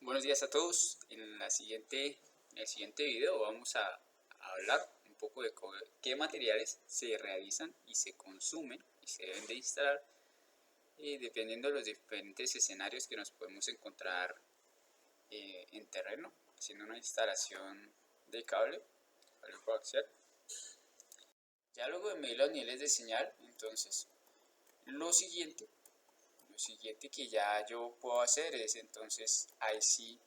Buenos días a todos. En el siguiente video vamos a hablar un poco de qué materiales se realizan y se consumen y se deben de instalar dependiendo de los diferentes escenarios que nos podemos encontrar en terreno, haciendo una instalación de cable coaxial. Ya luego de medir los niveles de señal, entonces lo siguiente que ya yo puedo hacer es entonces ahí sí.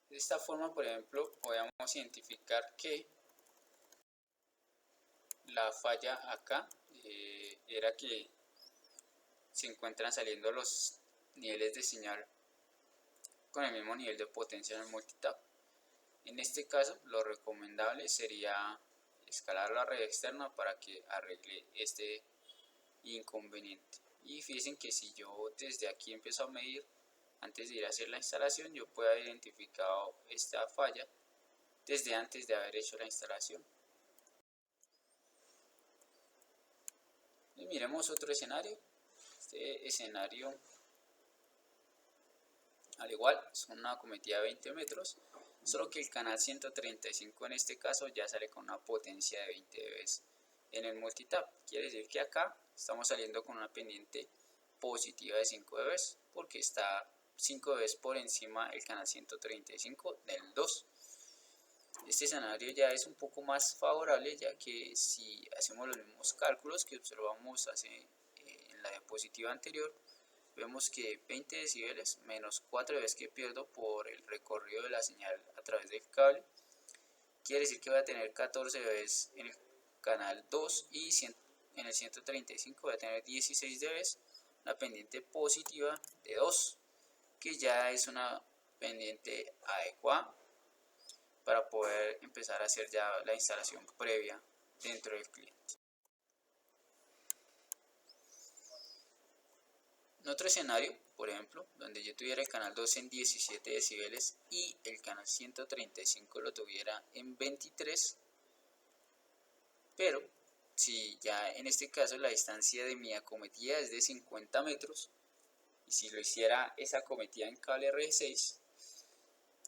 De esta forma, por ejemplo, podemos identificar que la falla acá era que se encuentran saliendo los niveles de señal con el mismo nivel de potencia en el multitap. En este caso, lo recomendable sería escalar la red externa para que arregle este inconveniente. Y fíjense que si yo desde aquí empiezo a medir, antes de ir a hacer la instalación, yo puedo haber identificado esta falla desde antes de haber hecho la instalación. Y miremos otro escenario. Este escenario, al igual, es una acometida de 20 metros, solo que el canal 135 en este caso ya sale con una potencia de 20 dB en el multitap. Quiere decir que acá estamos saliendo con una pendiente positiva de 5 dB, porque está 5 dB por encima el canal 135 del 2. Este escenario ya es un poco más favorable, ya que si hacemos los mismos cálculos que observamos en la diapositiva anterior, vemos que 20 decibeles menos 4 dB que pierdo por el recorrido de la señal a través del cable, quiere decir que voy a tener 14 dB en el canal 2 y en el 135 voy a tener 16 dB, una pendiente positiva de 2, que ya es una pendiente adecuada para poder empezar a hacer ya la instalación previa dentro del cliente. En otro escenario, por ejemplo, donde yo tuviera el canal 2 en 17 decibeles y el canal 135 lo tuviera en 23, pero si ya en este caso la distancia de mi acometida es de 50 metros, y si lo hiciera esa acometida en cable RG6,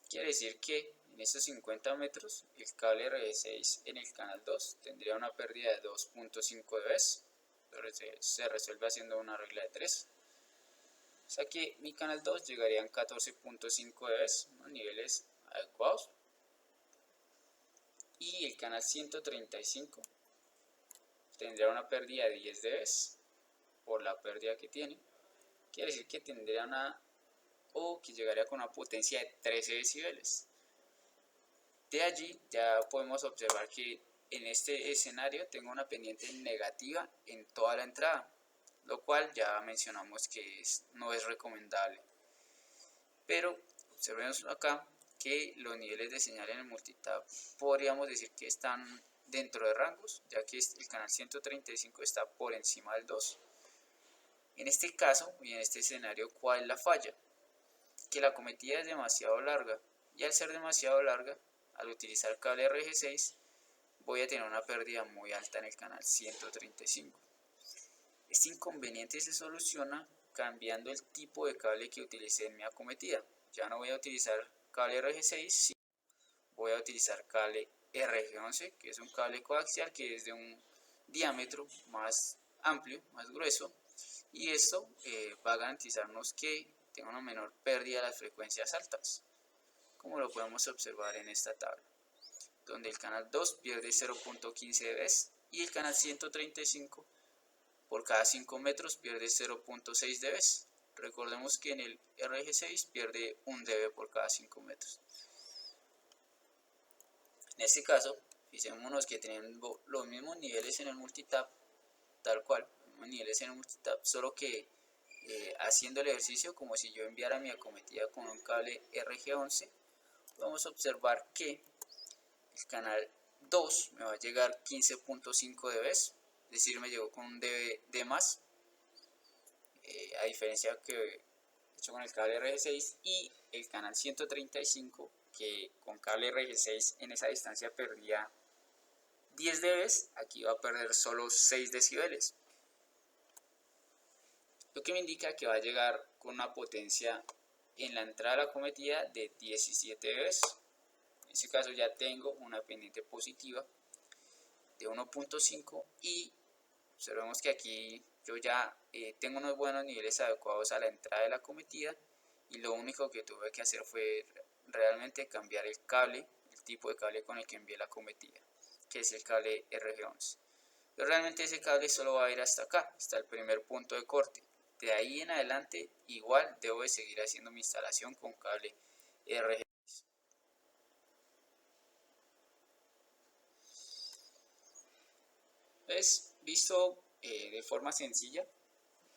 quiere decir que en esos 50 metros el cable RG6 en el canal 2 tendría una pérdida de 2.5 dB, se resuelve haciendo una regla de 3. O sea que mi canal 2 llegaría en 14.5 dB, unos niveles adecuados. Y el canal 135 tendría una pérdida de 10 dB por la pérdida que tiene. Quiere decir que tendría que llegaría con una potencia de 13 decibeles. De allí ya podemos observar que en este escenario tengo una pendiente negativa en toda la entrada, lo cual ya mencionamos que no es recomendable. Pero observemos acá que los niveles de señal en el multitap podríamos decir que están dentro de rangos, ya que el canal 135 está por encima del 2. En este caso y en este escenario, ¿cuál es la falla? Que la acometida es demasiado larga, y al ser demasiado larga, al utilizar cable RG6, voy a tener una pérdida muy alta en el canal 135. Este inconveniente se soluciona cambiando el tipo de cable que utilicé en mi acometida. Ya no voy a utilizar cable RG6, sino voy a utilizar cable RG11, que es un cable coaxial que es de un diámetro más amplio, más grueso, y esto va a garantizarnos que tenga una menor pérdida de las frecuencias altas, como lo podemos observar en esta tabla, donde el canal 2 pierde 0.15 dB y el canal 135 por cada 5 metros pierde 0.6 dB. Recordemos que en el RG6 pierde 1 dB por cada 5 metros. En este caso, fijémonos que tenemos los mismos niveles en el multitap, tal cual, los mismos niveles en el multitap, solo que haciendo el ejercicio como si yo enviara mi acometida con un cable RG11, vamos a observar que el canal 2 me va a llegar 15.5 dB, es decir, me llegó con un dB de más, a diferencia que hecho con el cable RG6, y el canal 135, que con cable RG6 en esa distancia perdía 10 dB, aquí va a perder solo 6 decibeles, lo que me indica que va a llegar con una potencia en la entrada de la acometida de 17 dB. En este caso ya tengo una pendiente positiva de 1.5 y observemos que aquí yo ya tengo unos buenos niveles adecuados a la entrada de la acometida, y lo único que tuve que hacer fue realmente cambiar el cable, el tipo de cable con el que envié la acometida, que es el cable RG11. Pero realmente ese cable solo va a ir hasta acá, hasta el primer punto de corte. De ahí en adelante igual debo de seguir haciendo mi instalación con cable RG. ¿Ves? Visto de forma sencilla,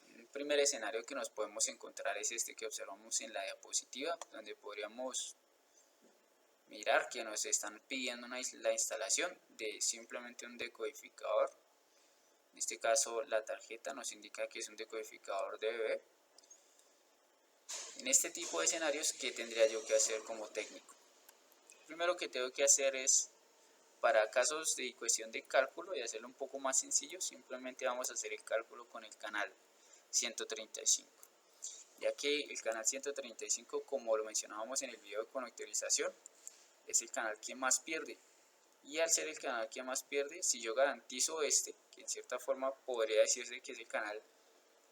un primer escenario que nos podemos encontrar es este que observamos en la diapositiva, donde podríamos mirar que nos están pidiendo la instalación de simplemente un decodificador. En este caso la tarjeta nos indica que es un decodificador DBB. En este tipo de escenarios, ¿qué tendría yo que hacer como técnico? Lo primero que tengo que hacer es, para casos de cuestión de cálculo y hacerlo un poco más sencillo, simplemente vamos a hacer el cálculo con el canal 135, ya que el canal 135, como lo mencionábamos en el video de conectorización, es el canal que más pierde, y al ser el canal que más pierde, si yo garantizo este, que en cierta forma podría decirse que es el canal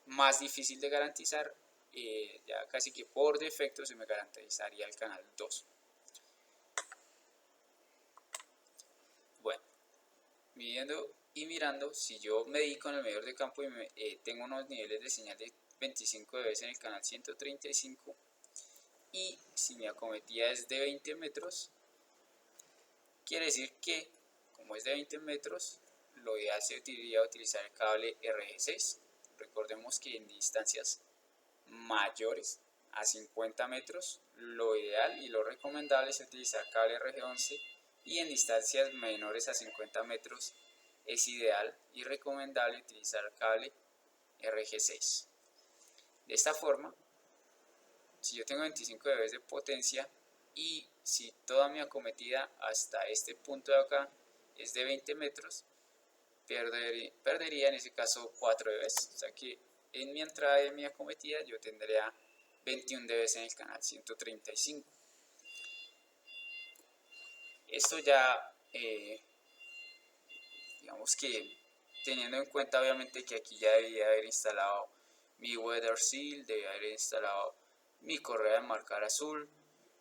más difícil de garantizar, ya casi que por defecto se me garantizaría el canal 2. Bueno, midiendo y mirando, si yo medí con el medidor de campo y tengo unos niveles de señal de 25 dB en el canal 135, y si mi acometida es de 20 metros, quiere decir que, como es de 20 metros, lo ideal sería utilizar el cable RG6. Recordemos que en distancias mayores a 50 metros, lo ideal y lo recomendable es utilizar cable RG11, y en distancias menores a 50 metros es ideal y recomendable utilizar cable RG6. De esta forma, si yo tengo 25 dB de potencia y si toda mi acometida hasta este punto de acá es de 20 metros, perdería en ese caso 4 dB. O sea que en mi entrada de mi acometida yo tendría 21 dB en el canal 135. Esto ya, digamos que teniendo en cuenta obviamente que aquí ya debía haber instalado mi weather seal, debía haber instalado mi correa de marcar azul,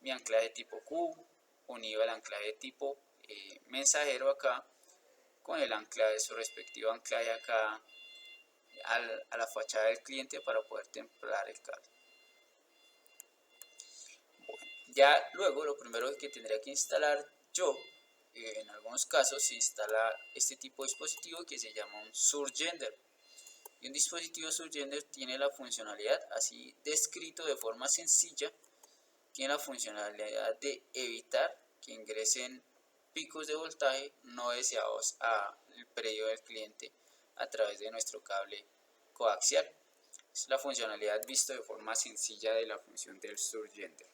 mi anclaje tipo Q, unido al anclaje tipo mensajero acá, con el anclaje, su respectivo anclaje acá a la fachada del cliente para poder templar el cable. Bueno, ya luego lo primero que tendría que instalar yo, en algunos casos se instala este tipo de dispositivo que se llama un surgender. Y un dispositivo surgender tiene la funcionalidad, así descrito de forma sencilla, tiene la funcionalidad de evitar que ingresen picos de voltaje no deseados al predio del cliente a través de nuestro cable coaxial. Es la funcionalidad vista de forma sencilla de la función del surgender.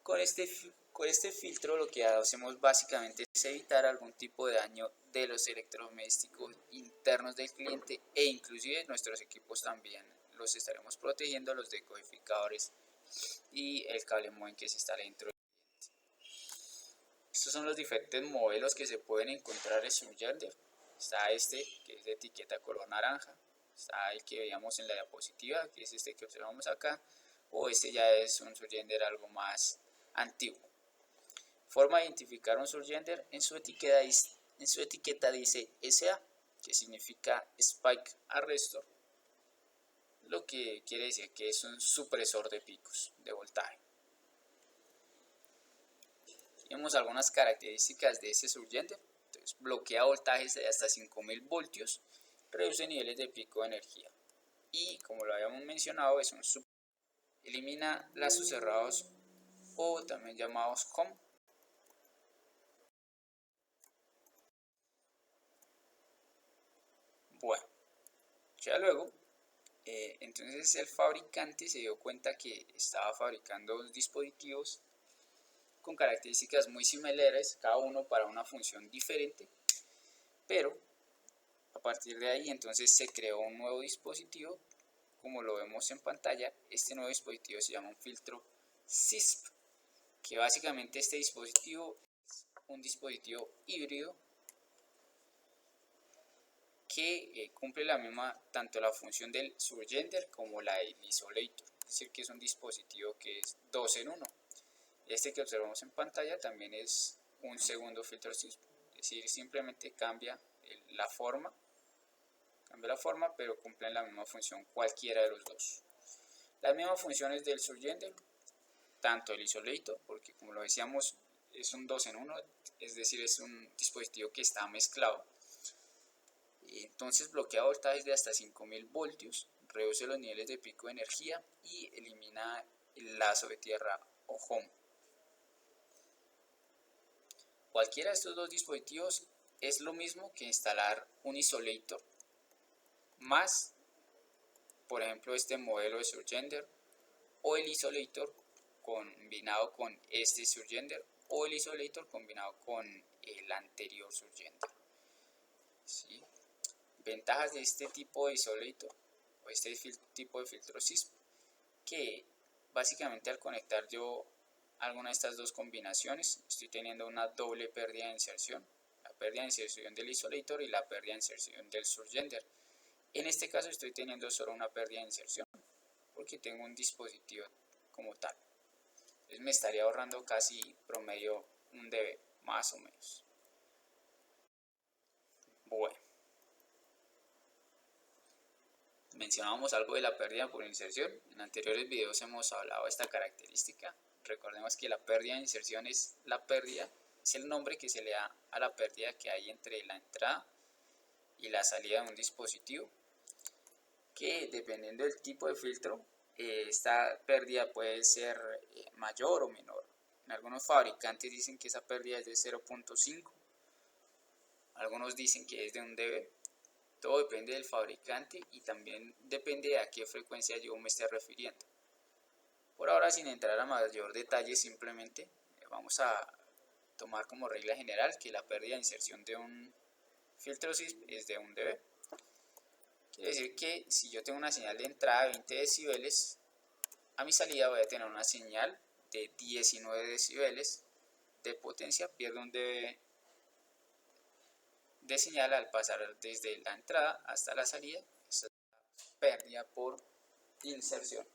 Con este filtro lo que hacemos básicamente es evitar algún tipo de daño de los electrodomésticos internos del cliente, e inclusive nuestros equipos también los estaremos protegiendo, los decodificadores y el cable modem que se instala dentro del cliente. Estos son los diferentes modelos que se pueden encontrar en surgender. Está este, que es de etiqueta color naranja, está el que veíamos en la diapositiva, que es este que observamos acá, o este ya es un surgender algo más antiguo. Forma de identificar un surgender: en su etiqueta dice SA, que significa Spike Arrestor, lo que quiere decir que es un supresor de picos de voltaje. Tenemos algunas características de ese surgender. Entonces, bloquea voltajes de hasta 5000 voltios, reduce niveles de pico de energía y, como lo habíamos mencionado, es un elimina lazos cerrados o también llamados COM. Bueno, ya luego, entonces el fabricante se dio cuenta que estaba fabricando dispositivos con características muy similares, cada uno para una función diferente, pero a partir de ahí entonces se creó un nuevo dispositivo como lo vemos en pantalla, este nuevo dispositivo se llama un filtro CISP, que básicamente este dispositivo es un dispositivo híbrido que cumple la misma, tanto la función del surgender como la del isolator, es decir que es un dispositivo que es 2 en 1. Este que observamos en pantalla también es un segundo filtro CISP, es decir, simplemente cambia la forma, pero cumplen la misma función cualquiera de los dos. Las mismas funciones del surgender, tanto el isolator, porque como lo decíamos es un 2 en 1, es decir, es un dispositivo que está mezclado. Entonces bloquea voltajes de hasta 5000 voltios, reduce los niveles de pico de energía y elimina el lazo de tierra o home. Cualquiera de estos dos dispositivos es lo mismo que instalar un isolator más, por ejemplo, este modelo de surgender, o el isolator combinado con este surgender, o el isolator combinado con el anterior surgender. ¿Sí? Ventajas de este tipo de isolator o este tipo de filtro CISP, que básicamente al conectar yo alguna de estas dos combinaciones estoy teniendo una doble pérdida de inserción, la pérdida de inserción del isolator y la pérdida de inserción del surgender. En este caso estoy teniendo solo una pérdida de inserción porque tengo un dispositivo como tal. Entonces me estaría ahorrando casi promedio 1 dB, más o menos. Bueno, mencionábamos algo de la pérdida por inserción. En anteriores videos hemos hablado de esta característica. Recordemos que la pérdida de inserción es el nombre que se le da a la pérdida que hay entre la entrada y la salida de un dispositivo, que dependiendo del tipo de filtro, esta pérdida puede ser mayor o menor. En algunos fabricantes dicen que esa pérdida es de 0.5, algunos dicen que es de 1 dB. Todo depende del fabricante y también depende de a qué frecuencia yo me esté refiriendo. Por ahora, sin entrar a mayor detalle, simplemente vamos a tomar como regla general que la pérdida de inserción de un filtro CISP es de 1 dB. Quiere decir que si yo tengo una señal de entrada de 20 decibeles, a mi salida voy a tener una señal de 19 decibeles de potencia, pierdo 1 dB de señal al pasar desde la entrada hasta la salida. Esta es la pérdida por inserción.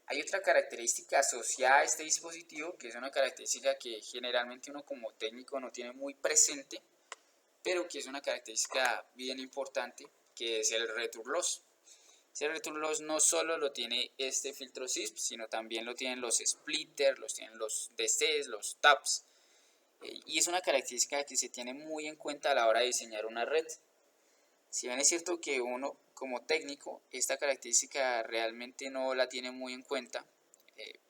Hay otra característica asociada a este dispositivo, que es una característica que generalmente uno como técnico no tiene muy presente, pero que es una característica bien importante, que es el return loss. Ese return loss no solo lo tiene este filtro CISP, sino también lo tienen los splitters, los tienen los DCs, los taps. Y es una característica que se tiene muy en cuenta a la hora de diseñar una red. Si bien es cierto que uno como técnico esta característica realmente no la tiene muy en cuenta,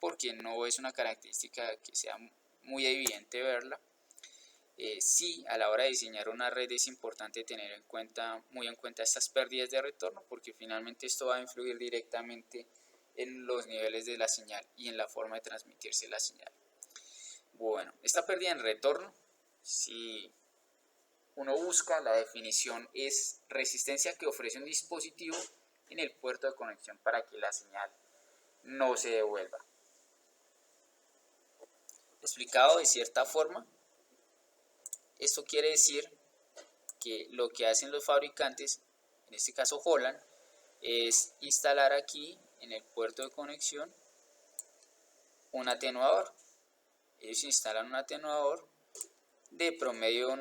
porque no es una característica que sea muy evidente verla, sí, a la hora de diseñar una red es importante tener muy en cuenta estas pérdidas de retorno, porque finalmente esto va a influir directamente en los niveles de la señal y en la forma de transmitirse la señal. Bueno, esta pérdida en retorno, si uno busca la definición, es resistencia que ofrece un dispositivo en el puerto de conexión para que la señal no se devuelva. Explicado de cierta forma, esto quiere decir que lo que hacen los fabricantes, en este caso Holland, es instalar aquí en el puerto de conexión un atenuador. Ellos instalan un atenuador de promedio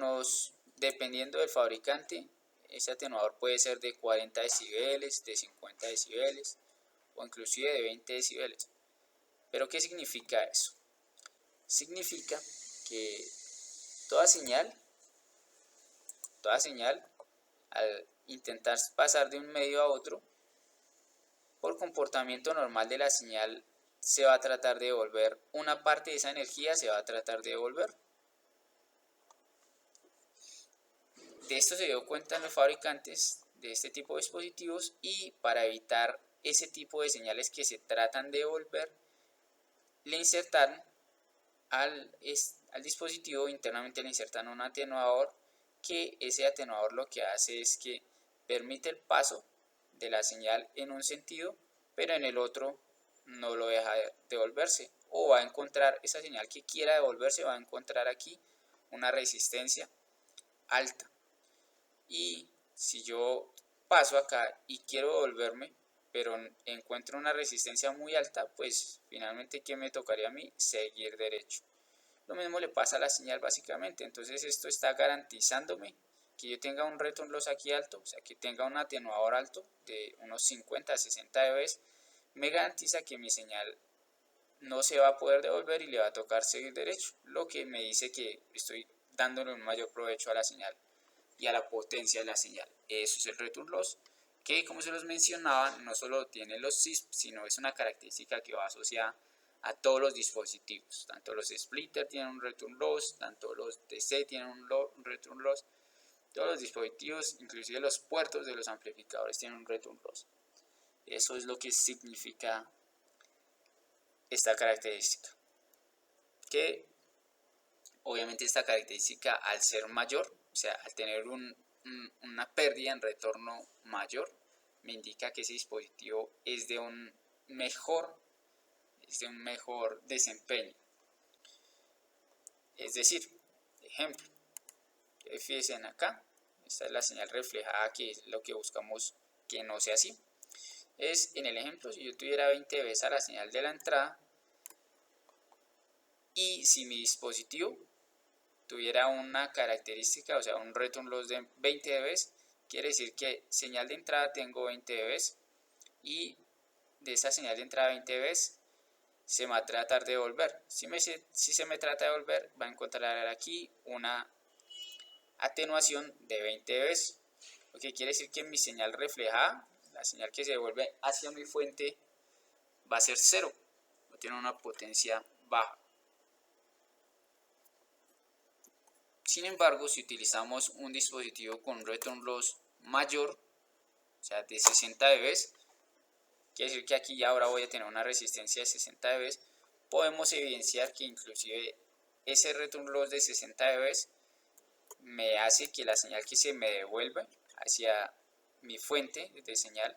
dependiendo del fabricante, ese atenuador puede ser de 40 decibeles, de 50 decibeles o inclusive de 20 decibeles. ¿Pero qué significa eso? Significa que toda señal al intentar pasar de un medio a otro, por comportamiento normal de la señal se va a tratar de devolver una parte de esa energía, se va a tratar de devolver. De esto se dio cuenta en los fabricantes de este tipo de dispositivos, y para evitar ese tipo de señales que se tratan de devolver, le insertaron al dispositivo, internamente le insertan un atenuador que ese atenuador lo que hace es que permite el paso de la señal en un sentido, pero en el otro no lo deja devolverse, o va a encontrar esa señal que quiera devolverse, va a encontrar aquí una resistencia alta. Y si yo paso acá y quiero devolverme, pero encuentro una resistencia muy alta, pues finalmente ¿qué me tocaría a mí? Seguir derecho. Lo mismo le pasa a la señal básicamente. Entonces esto está garantizándome que yo tenga un return loss aquí alto, o sea que tenga un atenuador alto de unos 50 a 60 dB, me garantiza que mi señal no se va a poder devolver y le va a tocar seguir derecho, lo que me dice que estoy dándole un mayor provecho a la señal y a la potencia de la señal. Eso es el return loss, que como se los mencionaba, no solo tiene los CISP, sino es una característica que va asociada a todos los dispositivos. Tanto los splitter tienen un return loss, tanto los DC tienen un return loss, todos los dispositivos, inclusive los puertos de los amplificadores, tienen un return loss. Eso es lo que significa esta característica, que obviamente esta característica al ser mayor, o sea, al tener una pérdida en retorno mayor, me indica que ese dispositivo es de un mejor desempeño. Es decir, ejemplo, fíjense acá, esta es la señal reflejada, que es lo que buscamos que no sea así. Es en el ejemplo, si yo tuviera 20 dB a la señal de la entrada, y si mi dispositivo tuviera una característica, o sea, un return loss de 20 dB, quiere decir que señal de entrada tengo 20 dB, y de esa señal de entrada 20 dB se me va a tratar de devolver. Si se me trata de devolver, va a encontrar aquí una atenuación de 20 dB, lo que quiere decir que mi señal reflejada, la señal que se devuelve hacia mi fuente, va a ser 0, no tiene una potencia baja. Sin embargo, si utilizamos un dispositivo con return loss mayor, o sea, de 60 dB, quiere decir que aquí ya ahora voy a tener una resistencia de 60 dB, podemos evidenciar que inclusive ese return loss de 60 dB me hace que la señal que se me devuelve hacia mi fuente de señal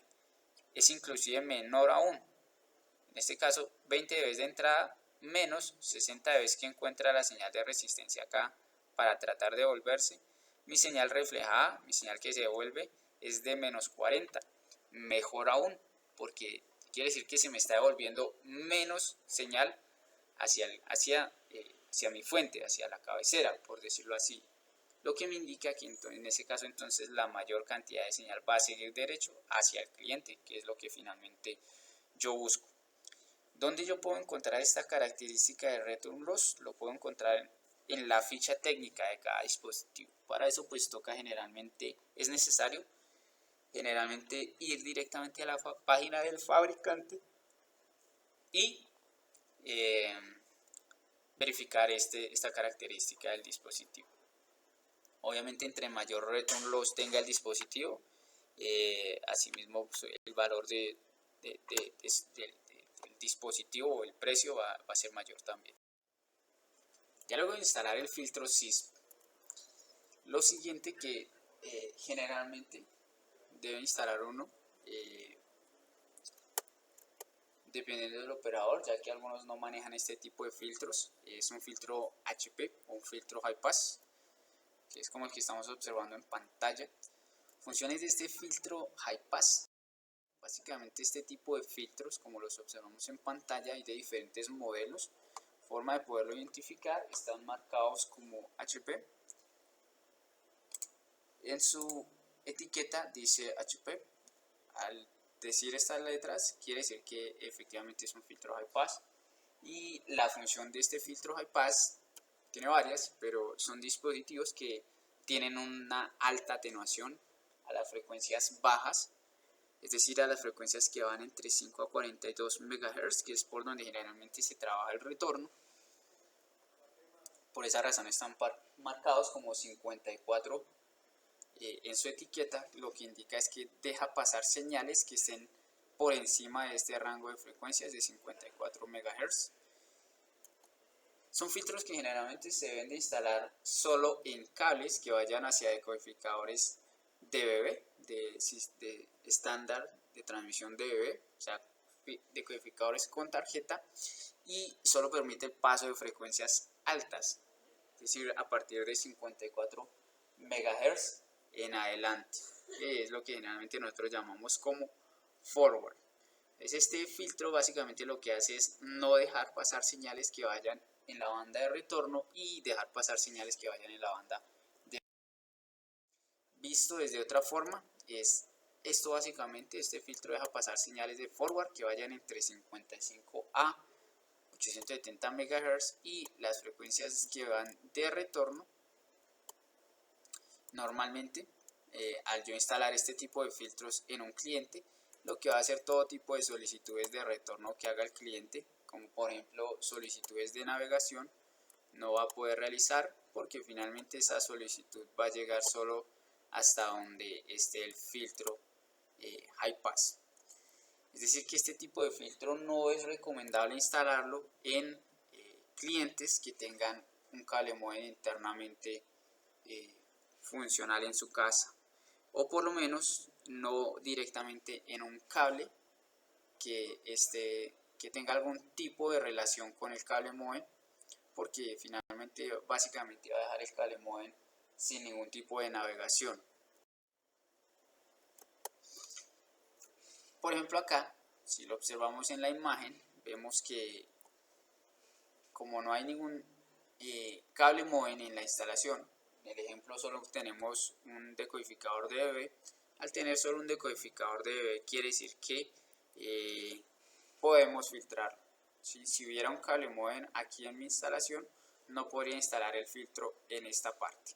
es inclusive menor aún. En este caso, 20 dB de entrada menos 60 dB que encuentra la señal de resistencia acá para tratar de devolverse. Mi señal reflejada, mi señal que se devuelve, es de menos 40. Mejor aún, porque quiere decir que se me está devolviendo menos señal hacia mi fuente, hacia la cabecera, por decirlo así. Lo que me indica que en ese caso entonces la mayor cantidad de señal va a seguir derecho hacia el cliente, que es lo que finalmente yo busco. ¿Dónde yo puedo encontrar esta característica de return loss? Lo puedo encontrar en la ficha técnica de cada dispositivo. Para eso pues toca es necesario generalmente ir directamente a la página del fabricante y verificar esta característica del dispositivo. Obviamente entre mayor return loss tenga el dispositivo, asimismo pues, el valor del dispositivo o el precio va a ser mayor también. Ya luego de instalar el filtro CISP, lo siguiente que generalmente debe instalar uno, dependiendo del operador, ya que algunos no manejan este tipo de filtros, es un filtro HP o un filtro High Pass, que es como el que estamos observando en pantalla. Funciones de este filtro High Pass: básicamente este tipo de filtros, como los observamos en pantalla, hay de diferentes modelos. Forma de poderlo identificar: están marcados como HP. En su etiqueta dice HP. Al decir estas letras quiere decir que efectivamente es un filtro High Pass. Y la función de este filtro High Pass tiene varias, pero son dispositivos que tienen una alta atenuación a las frecuencias bajas, es decir, a las frecuencias que van entre 5 a 42 MHz, que es por donde generalmente se trabaja el retorno. Por esa razón están marcados como 54 en su etiqueta, lo que indica es que deja pasar señales que estén por encima de este rango de frecuencias de 54 MHz. Son filtros que generalmente se deben de instalar solo en cables que vayan hacia decodificadores DBB, de estándar de transmisión DBB, o sea, decodificadores con tarjeta, y solo permite el paso de frecuencias altas, es decir, a partir de 54 MHz en adelante, que es lo que generalmente nosotros llamamos como forward. Este filtro básicamente lo que hace es no dejar pasar señales que vayan en la banda de retorno y dejar pasar señales que vayan en la banda de... Visto desde otra forma, es esto básicamente, este filtro deja pasar señales de forward que vayan entre 55 a 870 MHz y las frecuencias que van de retorno. Normalmente, al yo instalar este tipo de filtros en un cliente, lo que va a hacer todo tipo de solicitudes de retorno que haga el cliente, como por ejemplo solicitudes de navegación, no va a poder realizar porque finalmente esa solicitud va a llegar solo hasta donde esté el filtro high pass. Es decir, que este tipo de filtro no es recomendable instalarlo en clientes que tengan un cable modem internamente funcional en su casa, o por lo menos no directamente en un cable que tenga algún tipo de relación con el cable modem, porque finalmente básicamente va a dejar el cable modem sin ningún tipo de navegación. Por ejemplo, acá, si lo observamos en la imagen, vemos que como no hay ningún cable modem en la instalación, en el ejemplo solo tenemos un decodificador DBB. Al tener solo un decodificador DBB quiere decir que podemos filtrar. Si hubiera un cable modem aquí en mi instalación, no podría instalar el filtro en esta parte.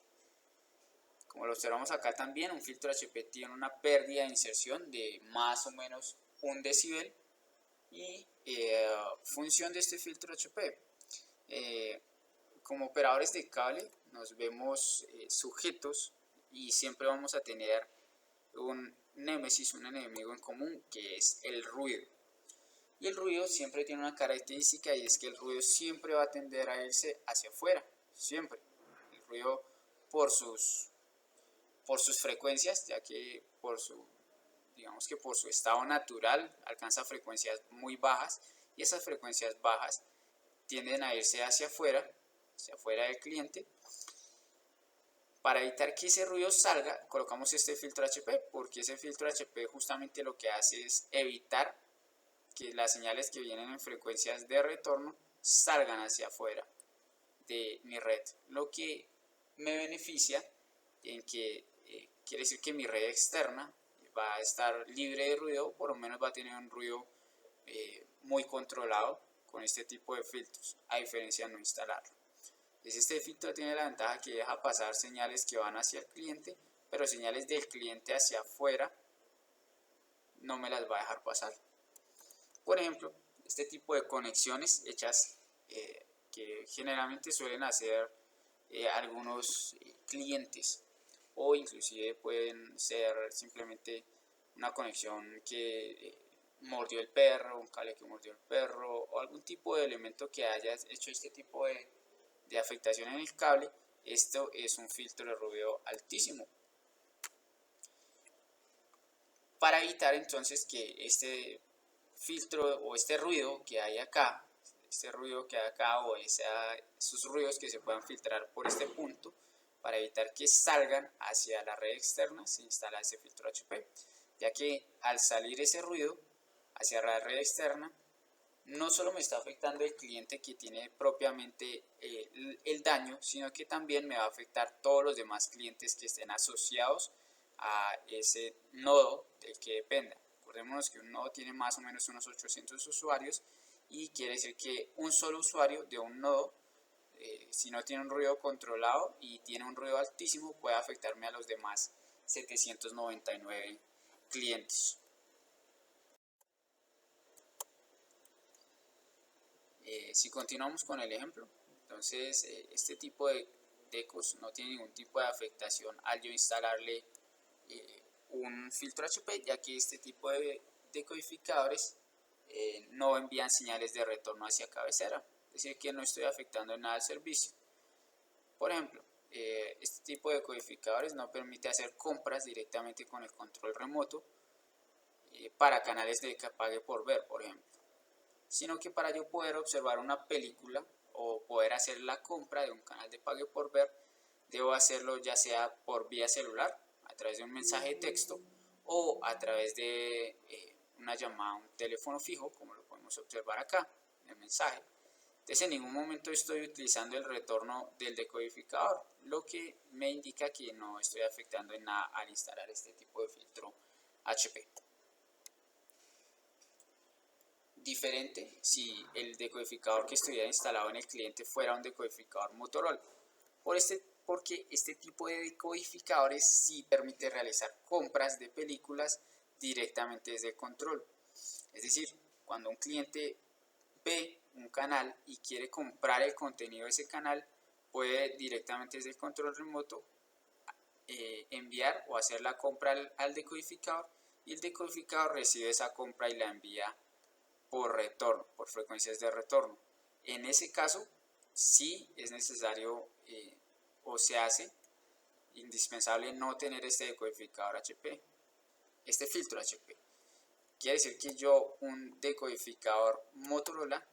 Como lo observamos acá también, un filtro HP tiene una pérdida de inserción de más o menos 1 decibel y función de este filtro HP. Como operadores de cable nos vemos sujetos y siempre vamos a tener un némesis, un enemigo en común, que es el ruido. Y el ruido siempre tiene una característica, y es que el ruido siempre va a tender a irse hacia afuera, siempre. El ruido por sus frecuencias, ya que digamos que por su estado natural alcanza frecuencias muy bajas, y esas frecuencias bajas tienden a irse hacia afuera del cliente. Para evitar que ese ruido salga, colocamos este filtro HP, porque ese filtro HP justamente lo que hace es evitar que las señales que vienen en frecuencias de retorno salgan hacia afuera de mi red, lo que me beneficia en que quiere decir que mi red externa va a estar libre de ruido, por lo menos va a tener un ruido muy controlado con este tipo de filtros, a diferencia de no instalarlo. Este filtro tiene la ventaja que deja pasar señales que van hacia el cliente, pero señales del cliente hacia afuera no me las va a dejar pasar. Por ejemplo, este tipo de conexiones hechas que generalmente suelen hacer algunos clientes, o inclusive pueden ser simplemente una conexión que mordió el perro, un cable que mordió el perro, o algún tipo de elemento que haya hecho este tipo de afectación en el cable. Esto es un filtro de ruido altísimo. Para evitar entonces que este filtro o este ruido que hay acá, o esos ruidos que se puedan filtrar por este punto, para evitar que salgan hacia la red externa, se instala ese filtro HP, ya que al salir ese ruido hacia la red externa, no solo me está afectando el cliente que tiene propiamente el daño, sino que también me va a afectar todos los demás clientes que estén asociados a ese nodo del que dependa. Recordémonos que un nodo tiene más o menos unos 800 usuarios, y quiere decir que un solo usuario de un nodo, si no tiene un ruido controlado y tiene un ruido altísimo, puede afectarme a los demás 799 clientes. Si continuamos con el ejemplo, entonces este tipo de decos no tiene ningún tipo de afectación al yo instalarle un filtro HP, ya que este tipo de decodificadores no envían señales de retorno hacia cabecera. es decir que no estoy afectando en nada el servicio. Por ejemplo, este tipo de codificadores no permite hacer compras directamente con el control remoto para canales de pague por ver, por ejemplo, sino que para yo poder observar una película o poder hacer la compra de un canal de pague por ver, debo hacerlo ya sea por vía celular, a través de un mensaje de texto, o a través de una llamada a un teléfono fijo, como lo podemos observar acá en el mensaje. Entonces en ningún momento estoy utilizando el retorno del decodificador, lo que me indica que no estoy afectando en nada al instalar este tipo de filtro HP. Diferente si el decodificador que estuviera instalado en el cliente fuera un decodificador Motorola, porque este tipo de decodificadores sí permite realizar compras de películas directamente desde el control. Es decir, cuando un cliente ve un canal y quiere comprar el contenido de ese canal, puede directamente desde el control remoto enviar o hacer la compra al decodificador, y el decodificador recibe esa compra y la envía por retorno, por frecuencias de retorno. En ese caso, sí es necesario o se hace indispensable no tener este decodificador HP, este filtro HP. Quiere decir que yo un decodificador Motorola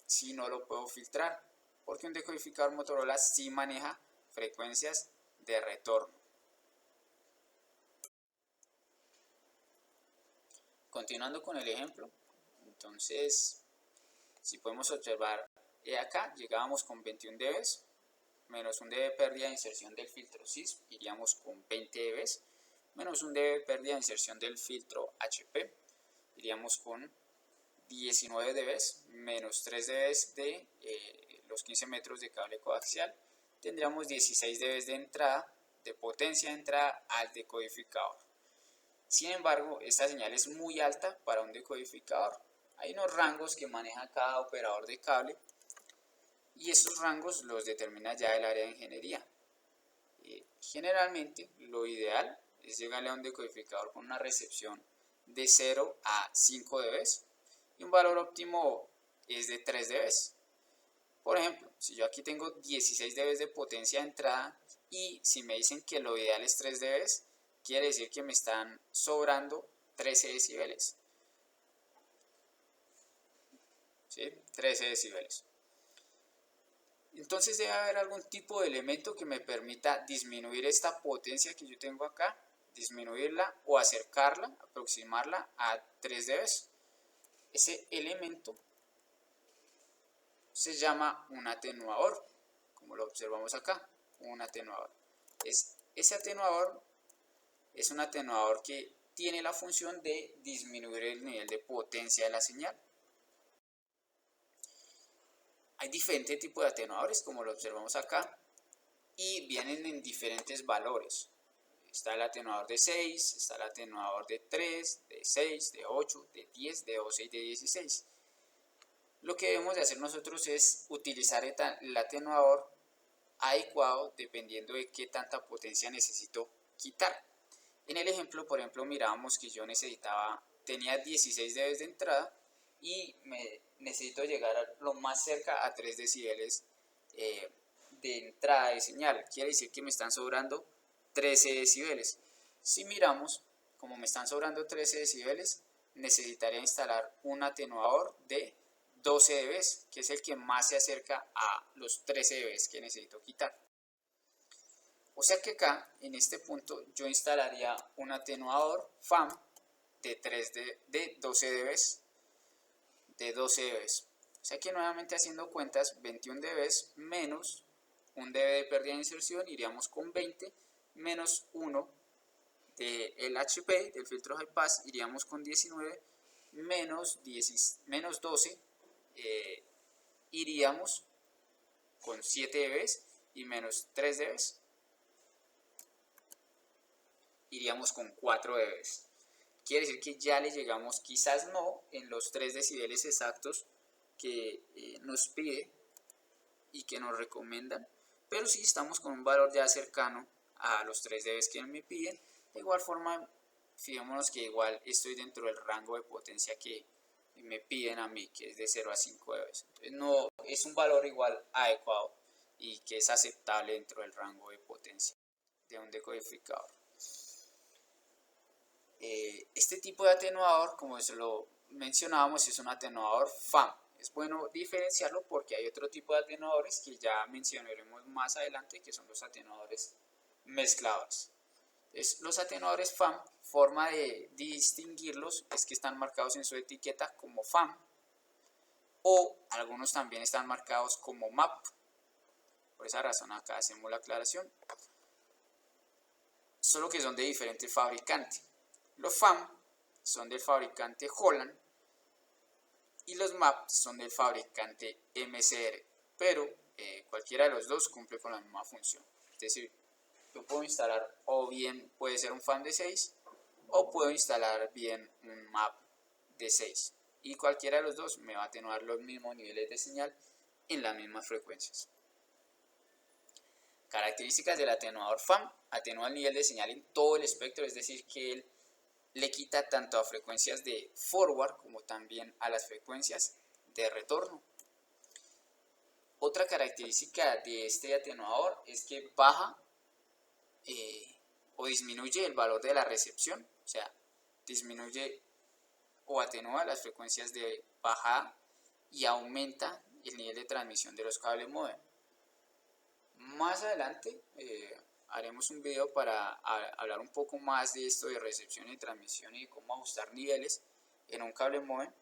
sí no lo puedo filtrar, porque un decodificador Motorola sí maneja frecuencias de retorno. Continuando con el ejemplo, entonces, si podemos observar acá, llegábamos con 21 dB, menos 1 dB pérdida de inserción del filtro CIS, iríamos con 20 dB, menos 1 dB pérdida de inserción del filtro HP, iríamos con 19 dB, menos 3 dB de los 15 metros de cable coaxial, tendríamos 16 dB de entrada, de potencia de entrada al decodificador. Sin embargo, esta señal es muy alta para un decodificador. Hay unos rangos que maneja cada operador de cable y esos rangos los determina ya el área de ingeniería. Generalmente lo ideal es llegarle a un decodificador con una recepción de 0 a 5 dB y un valor óptimo es de 3 dB. Por ejemplo, si yo aquí tengo 16 dB de potencia de entrada y si me dicen que lo ideal es 3 dB, quiere decir que me están sobrando 13 decibeles. ¿Sí? 13 decibeles. Entonces debe haber algún tipo de elemento que me permita disminuir esta potencia que yo tengo acá, disminuirla o acercarla, aproximarla a 3 dB. Ese elemento se llama un atenuador, como lo observamos acá, un atenuador. Ese atenuador es un atenuador que tiene la función de disminuir el nivel de potencia de la señal. Hay diferentes tipos de atenuadores, como lo observamos acá, y vienen en diferentes valores. Está el atenuador de 6, está el atenuador de 3, de 6, de 8, de 10, de 12 y de 16. Lo que debemos de hacer nosotros es utilizar el atenuador adecuado dependiendo de qué tanta potencia necesito quitar. En el ejemplo, por ejemplo, mirábamos que yo tenía 16 dB de entrada y necesito llegar lo más cerca a 3 decibeles de entrada de señal. Quiere decir que me están sobrando 13 decibeles. Si miramos, como me están sobrando 13 decibeles, necesitaría instalar un atenuador de 12 dB, que es el que más se acerca a los 13 dB que necesito quitar. O sea que acá, en este punto, yo instalaría un atenuador FAM de 12 dB. O sea que nuevamente haciendo cuentas, 21 dB menos 1 dB de pérdida de inserción, iríamos con 20, menos 1 del HP, del filtro High Pass, iríamos con 19, menos 12, iríamos con 7 dB y menos 3 dB, iríamos con 4 dB. Quiere decir que ya le llegamos, quizás no en los 3 decibeles exactos que nos pide y que nos recomiendan, pero sí estamos con un valor ya cercano a los 3 dB que me piden. De igual forma, fijémonos que igual estoy dentro del rango de potencia que me piden a mí que es de 0 a 5 dB. Entonces no es un valor igual adecuado y que es aceptable dentro del rango de potencia de un decodificador. Este tipo de atenuador, como se lo mencionábamos, es un atenuador FAM. Es bueno diferenciarlo porque hay otro tipo de atenuadores que ya mencionaremos más adelante, que son los atenuadores mezcladores. Entonces, los atenuadores FAM, forma de distinguirlos es que están marcados en su etiqueta como FAM, o algunos también están marcados como MAP. Por esa razón acá hacemos la aclaración. Solo que son de diferente fabricante. Los FAM son del fabricante Holland y los MAP son del fabricante MCR, pero cualquiera de los dos cumple con la misma función. Es decir, yo puedo instalar o bien puede ser un FAM de 6 o puedo instalar bien un MAP de 6 y cualquiera de los dos me va a atenuar los mismos niveles de señal en las mismas frecuencias. Características del atenuador FAM: atenúa el nivel de señal en todo el espectro, es decir que él le quita tanto a frecuencias de forward como también a las frecuencias de retorno. Otra característica de este atenuador es que baja o disminuye el valor de la recepción, o sea, disminuye o atenúa las frecuencias de bajada y aumenta el nivel de transmisión de los cables modem. Más adelante haremos un video para hablar un poco más de esto de recepción y transmisión y cómo ajustar niveles en un cable modem,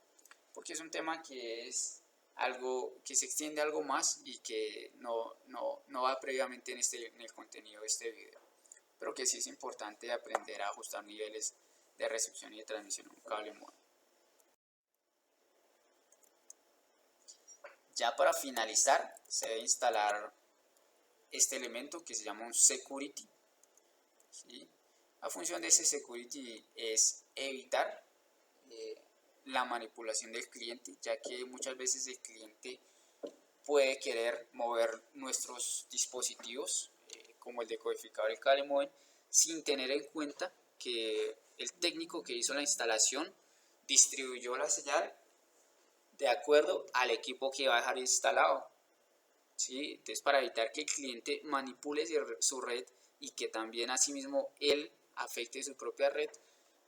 porque es un tema que es algo que se extiende algo más y que no va previamente en el contenido de este video, pero que sí es importante aprender a ajustar niveles de recepción y de transmisión en un cable modem. Ya para finalizar, se debe instalar este elemento que se llama un security. ¿Sí? La función de ese security es evitar la manipulación del cliente, ya que muchas veces el cliente puede querer mover nuestros dispositivos, como el decodificador, el cable modem, sin tener en cuenta que el técnico que hizo la instalación distribuyó la señal de acuerdo al equipo que va a dejar instalado. ¿Sí? Entonces, para evitar que el cliente manipule su red y que también asimismo él afecte su propia red,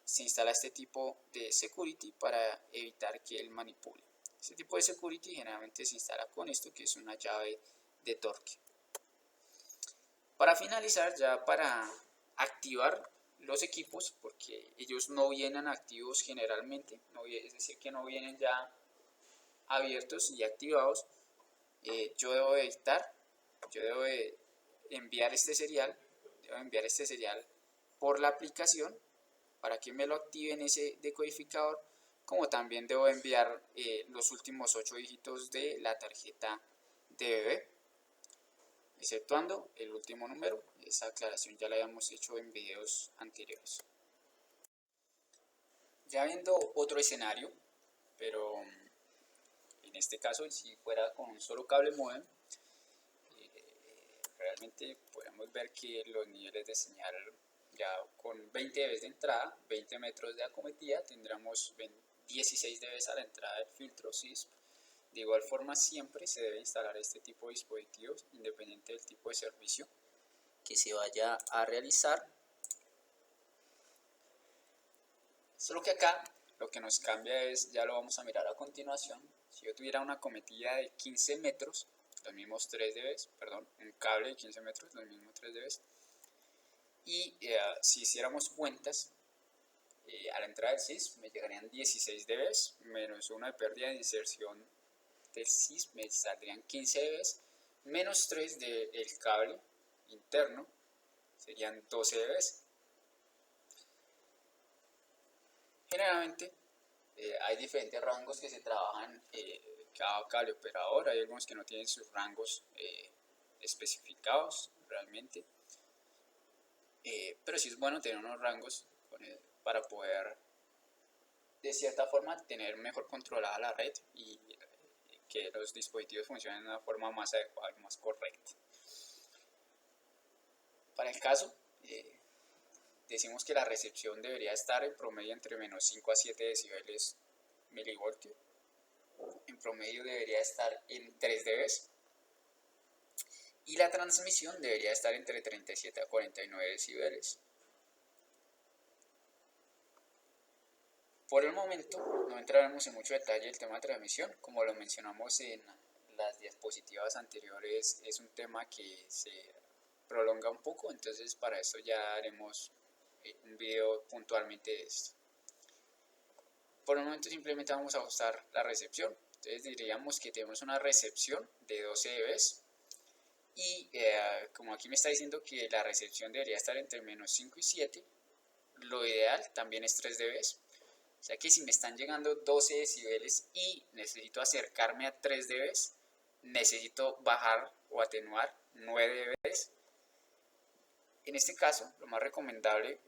se instala este tipo de security para evitar que él manipule. Este tipo de security generalmente se instala con esto, que es una llave de torque. Para finalizar, ya para activar los equipos, porque ellos no vienen activos generalmente, es decir, que no vienen ya abiertos y activados, yo debo de enviar este serial por la aplicación para que me lo active en ese decodificador, como también debo enviar los últimos 8 dígitos de la tarjeta DBB, exceptuando el último número. Esa aclaración ya la habíamos hecho en videos anteriores. Ya viendo otro escenario, pero en este caso si fuera con un solo cable modem, realmente podemos ver que los niveles de señal ya con 20 dB de entrada, 20 metros de acometida, tendremos 16 dB a la entrada del filtro CISP. De igual forma, siempre se debe instalar este tipo de dispositivos, independiente del tipo de servicio que se vaya a realizar. Solo que acá lo que nos cambia es, ya lo vamos a mirar a continuación, si yo tuviera una acometida de 15 metros, los mismos 3 dB, perdón, un cable de 15 metros, los mismos 3 dB, y si hiciéramos cuentas, a la entrada del CISP me llegarían 16 dB, menos una de pérdida de inserción del CISP me saldrían 15 dB, menos 3 del cable interno, serían 12 dB. Generalmente hay diferentes rangos que se trabajan cada cable operador, hay algunos que no tienen sus rangos especificados realmente, pero sí es bueno tener unos rangos para poder de cierta forma tener mejor controlada la red y que los dispositivos funcionen de una forma más adecuada y más correcta. Para el caso, decimos que la recepción debería estar en promedio entre menos 5 a 7 decibeles milivoltios. En promedio debería estar en 3 dB. Y la transmisión debería estar entre 37 a 49 decibeles. Por el momento no entraremos en mucho detalle el tema de transmisión, como lo mencionamos en las diapositivas anteriores, es un tema que se prolonga un poco, entonces para eso ya haremos un video puntualmente de esto. Por el momento simplemente vamos a ajustar la recepción, entonces diríamos que tenemos una recepción de 12 dB y como aquí me está diciendo que la recepción debería estar entre menos 5 y 7, lo ideal también es 3 dB. O sea que si me están llegando 12 decibeles y necesito acercarme a 3 dB, necesito bajar o atenuar 9 dB. En este caso, lo más recomendable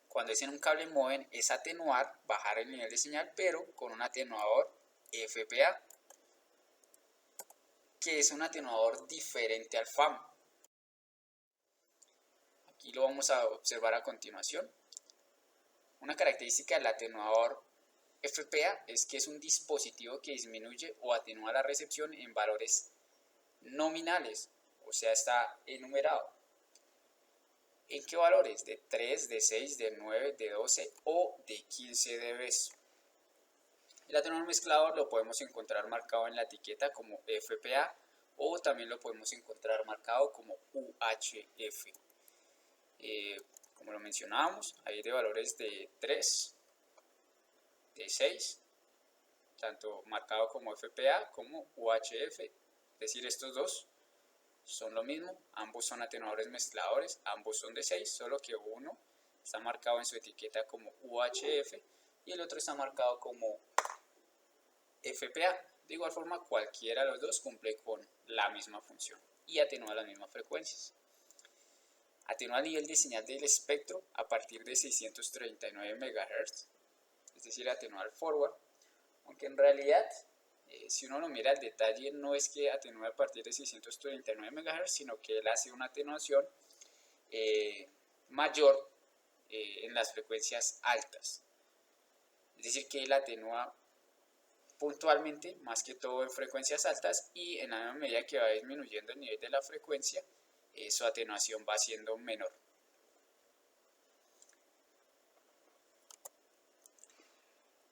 cuando es en un cable modem es atenuar, bajar el nivel de señal, pero con un atenuador FPA, que es un atenuador diferente al FAM. Aquí lo vamos a observar a continuación. Una característica del atenuador FPA es que es un dispositivo que disminuye o atenúa la recepción en valores nominales, o sea, está enumerado. ¿En qué valores? De 3, de 6, de 9, de 12 o de 15 dB. El atenuador mezclador lo podemos encontrar marcado en la etiqueta como FPA o también lo podemos encontrar marcado como UHF. Como lo mencionábamos, hay de valores de 3, de 6, tanto marcado como FPA como UHF, es decir, estos dos son lo mismo, ambos son atenuadores mezcladores, ambos son de 6, solo que uno está marcado en su etiqueta como UHF y el otro está marcado como FPA. De igual forma, cualquiera de los dos cumple con la misma función y atenúa las mismas frecuencias. Atenúa el nivel de señal del espectro a partir de 639 MHz, es decir, atenúa el forward, aunque en realidad, si uno lo mira al detalle, no es que atenúe a partir de 639 MHz, sino que él hace una atenuación mayor en las frecuencias altas. Es decir, que él atenúa puntualmente, más que todo en frecuencias altas, y en la misma medida que va disminuyendo el nivel de la frecuencia, su atenuación va siendo menor.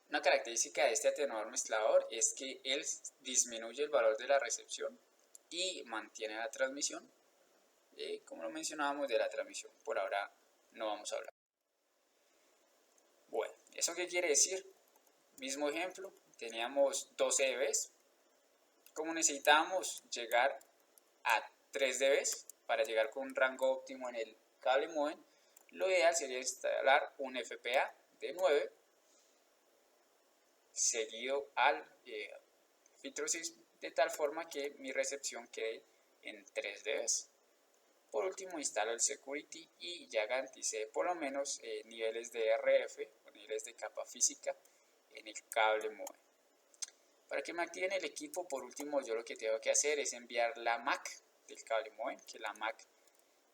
Una característica de este atenuador mezclador es que él disminuye el valor de la recepción y mantiene la transmisión. Como lo mencionábamos, de la transmisión por ahora no vamos a hablar. Bueno, ¿eso qué quiere decir? Mismo ejemplo, teníamos 12 dB. Como necesitábamos llegar a 3 dB para llegar con un rango óptimo en el cable modem, lo ideal sería instalar un FPA de 9 seguido al filtro SIS de tal forma que mi recepción quede en 3 dB. Por último, instalo el security y ya garanticé por lo menos niveles de RF o niveles de capa física en el cable modem. Para que me activen el equipo, por último, yo lo que tengo que hacer es enviar la MAC del cable modem, que la MAC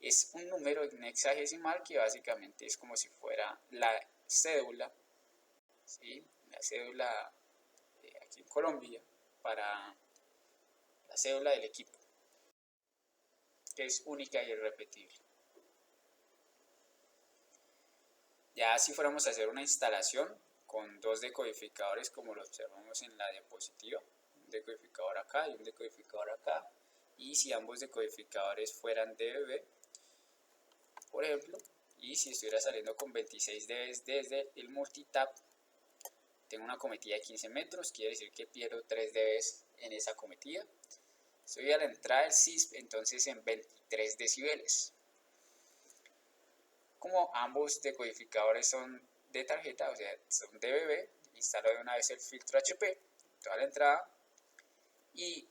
es un número en hexadecimal que básicamente es como si fuera la cédula, ¿sí? La cédula aquí en Colombia, para la cédula del equipo, que es única y irrepetible. Ya si fuéramos a hacer una instalación con dos decodificadores como lo observamos en la diapositiva, un decodificador acá y un decodificador acá, y si ambos decodificadores fueran DBB, por ejemplo, y si estuviera saliendo con 26 dB desde el multitap, tengo una cometida de 15 metros, quiere decir que pierdo 3 dB en esa cometida. Estoy a la entrada del CISP entonces en 23 decibeles. Como ambos decodificadores son de tarjeta, o sea, son DBB, instalo de una vez el filtro HP, toda la entrada, y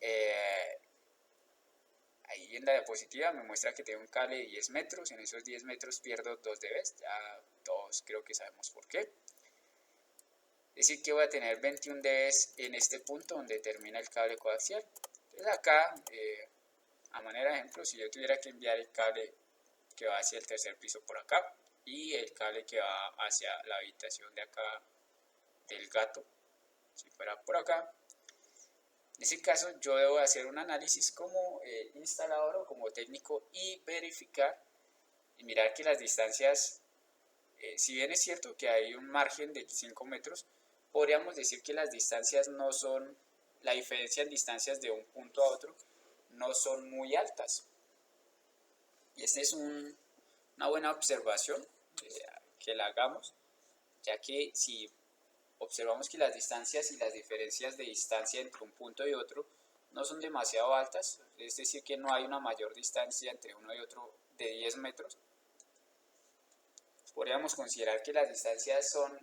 ahí en la diapositiva me muestra que tengo un cable de 10 metros, en esos 10 metros pierdo 2 dB, ya todos creo que sabemos por qué. Es decir que voy a tener 21 dB en este punto donde termina el cable coaxial. Entonces acá, a manera de ejemplo, si yo tuviera que enviar el cable que va hacia el tercer piso por acá y el cable que va hacia la habitación de acá del gato, si fuera por acá. En ese caso yo debo hacer un análisis como instalador o como técnico y verificar y mirar que las distancias, si bien es cierto que hay un margen de 5 metros, podríamos decir que las distancias no son, la diferencia en distancias de un punto a otro no son muy altas. Y esta es una buena observación que la hagamos, ya que si observamos que las distancias y las diferencias de distancia entre un punto y otro no son demasiado altas, es decir, que no hay una mayor distancia entre uno y otro de 10 metros, podríamos considerar que las distancias son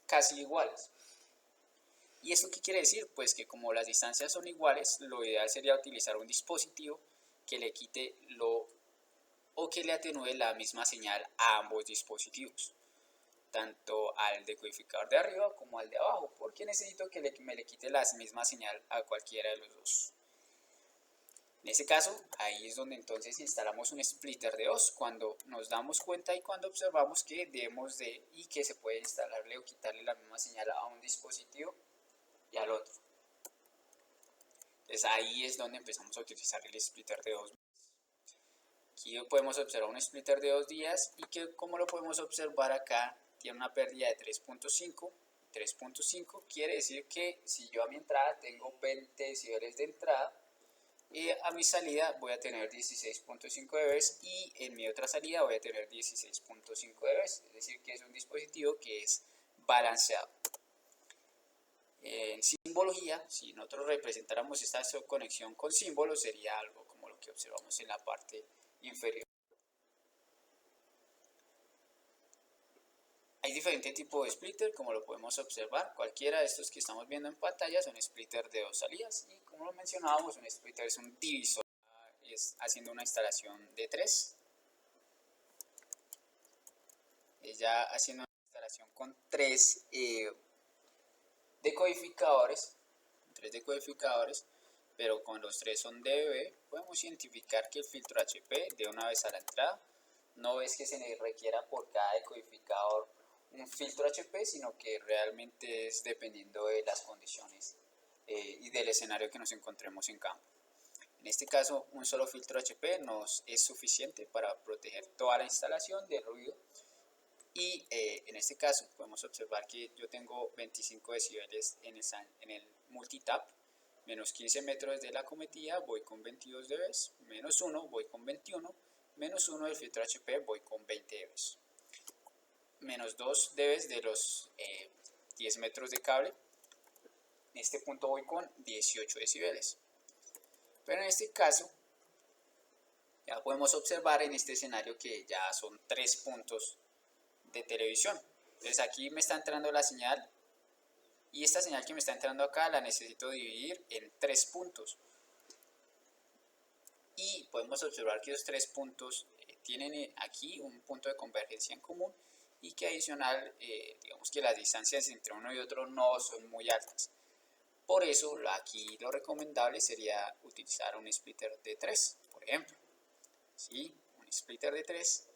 casi iguales. ¿Y esto qué quiere decir? Pues que como las distancias son iguales, lo ideal sería utilizar un dispositivo que le quite o que le atenúe la misma señal a ambos dispositivos, tanto al decodificador de arriba como al de abajo, porque necesito que me le quite la misma señal a cualquiera de los dos. En ese caso, ahí es donde entonces instalamos un splitter de OS, cuando nos damos cuenta y cuando observamos que debemos de y que se puede instalarle o quitarle la misma señal a un dispositivo y al otro. Entonces ahí es donde empezamos a utilizar el splitter de 2 días. Aquí podemos observar un splitter de 2 días y que, como lo podemos observar acá, tiene una pérdida de 3.5. 3.5 quiere decir que si yo a mi entrada tengo 20 decibeles de entrada, a mi salida voy a tener 16.5 dB y en mi otra salida voy a tener 16.5 dB, es decir que es un dispositivo que es balanceado. En simbología, si nosotros representáramos esta conexión con símbolos, sería algo como lo que observamos en la parte inferior. Hay diferentes tipos de splitter, como lo podemos observar. Cualquiera de estos que estamos viendo en pantalla son splitter de 2 salidas. Y como lo mencionábamos, un splitter es un divisor, es haciendo una instalación de 3. Ya haciendo una instalación con 3 decodificadores, pero con los 3 son dB, podemos identificar que el filtro HP de una vez a la entrada no es que se le requiera por cada decodificador un filtro HP, sino que realmente es dependiendo de las condiciones y del escenario que nos encontremos en campo. En este caso, un solo filtro HP nos es suficiente para proteger toda la instalación de ruido. Y en este caso podemos observar que yo tengo 25 decibeles en el multitap, menos 15 metros de la cometida voy con 22 dB, menos 1 voy con 21, menos 1 del filtro HP voy con 20 dB, menos 2 dB de los 10 metros de cable, en este punto voy con 18 decibeles. Pero en este caso ya podemos observar en este escenario que ya son 3 puntos de televisión. Entonces aquí me está entrando la señal y esta señal que me está entrando acá la necesito dividir en 3 puntos. Y podemos observar que esos 3 puntos tienen aquí un punto de convergencia en común y que adicional, digamos que las distancias entre uno y otro no son muy altas. Por eso aquí lo recomendable sería utilizar un splitter de 3, por ejemplo. ¿Sí? Un splitter de 3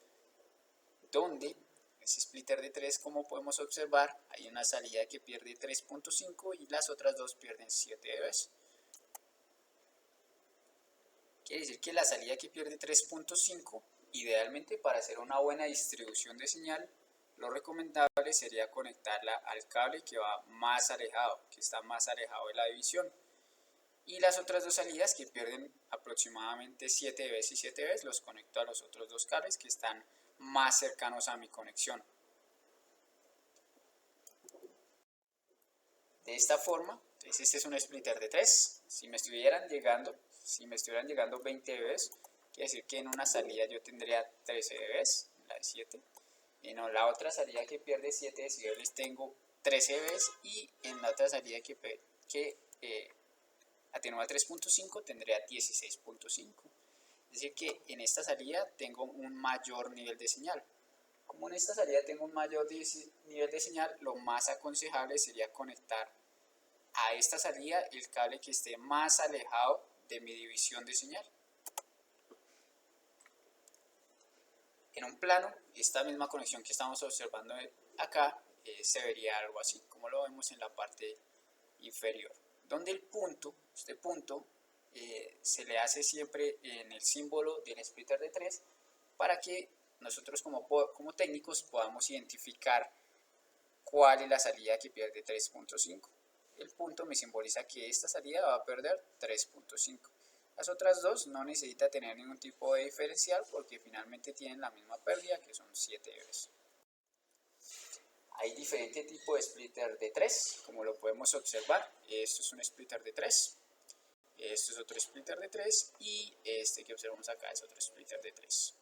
donde ese splitter de 3, como podemos observar, hay una salida que pierde 3.5 y las otras dos pierden 7 dB. Quiere decir que la salida que pierde 3.5, idealmente para hacer una buena distribución de señal, lo recomendable sería conectarla al cable que va más alejado, que está más alejado de la división. Y las otras dos salidas que pierden aproximadamente 7 dB y 7 dB los conecto a los otros dos cables que están más cercanos a mi conexión. De esta forma, entonces este es un splitter de 3. Si me estuvieran llegando 20 dB, quiere decir que en una salida yo tendría 13 dB, la de 7. En la otra salida que pierde 7 decibeles tengo 13 dB y en la otra salida que atenúa 3.5 tendría 16.5. Es decir que en esta salida tengo un mayor nivel de señal. Como en esta salida tengo un mayor nivel de señal, lo más aconsejable sería conectar a esta salida el cable que esté más alejado de mi división de señal. En un plano, esta misma conexión que estamos observando acá se vería algo así, como lo vemos en la parte inferior, donde este punto, se le hace siempre en el símbolo del splitter de 3 para que nosotros como técnicos podamos identificar cuál es la salida que pierde 3.5. El punto me simboliza que esta salida va a perder 3.5. Las otras dos no necesita tener ningún tipo de diferencial porque finalmente tienen la misma pérdida, que son 7 dB. Hay diferentes tipos de splitter de 3, como lo podemos observar. Esto es un splitter de 3, esto es otro splitter de 3 y este que observamos acá es otro splitter de 3.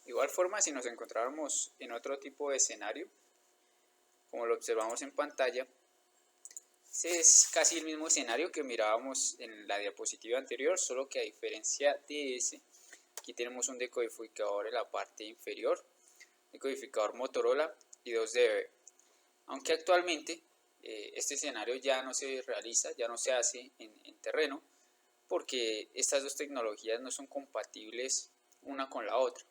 De igual forma, si nos encontráramos en otro tipo de escenario, como lo observamos en pantalla, ese es casi el mismo escenario que mirábamos en la diapositiva anterior, solo que a diferencia de ese, aquí tenemos un decodificador en la parte inferior, decodificador Motorola y 2 dB. Aunque actualmente este escenario ya no se realiza, ya no se hace en terreno, porque estas dos tecnologías no son compatibles una con la otra.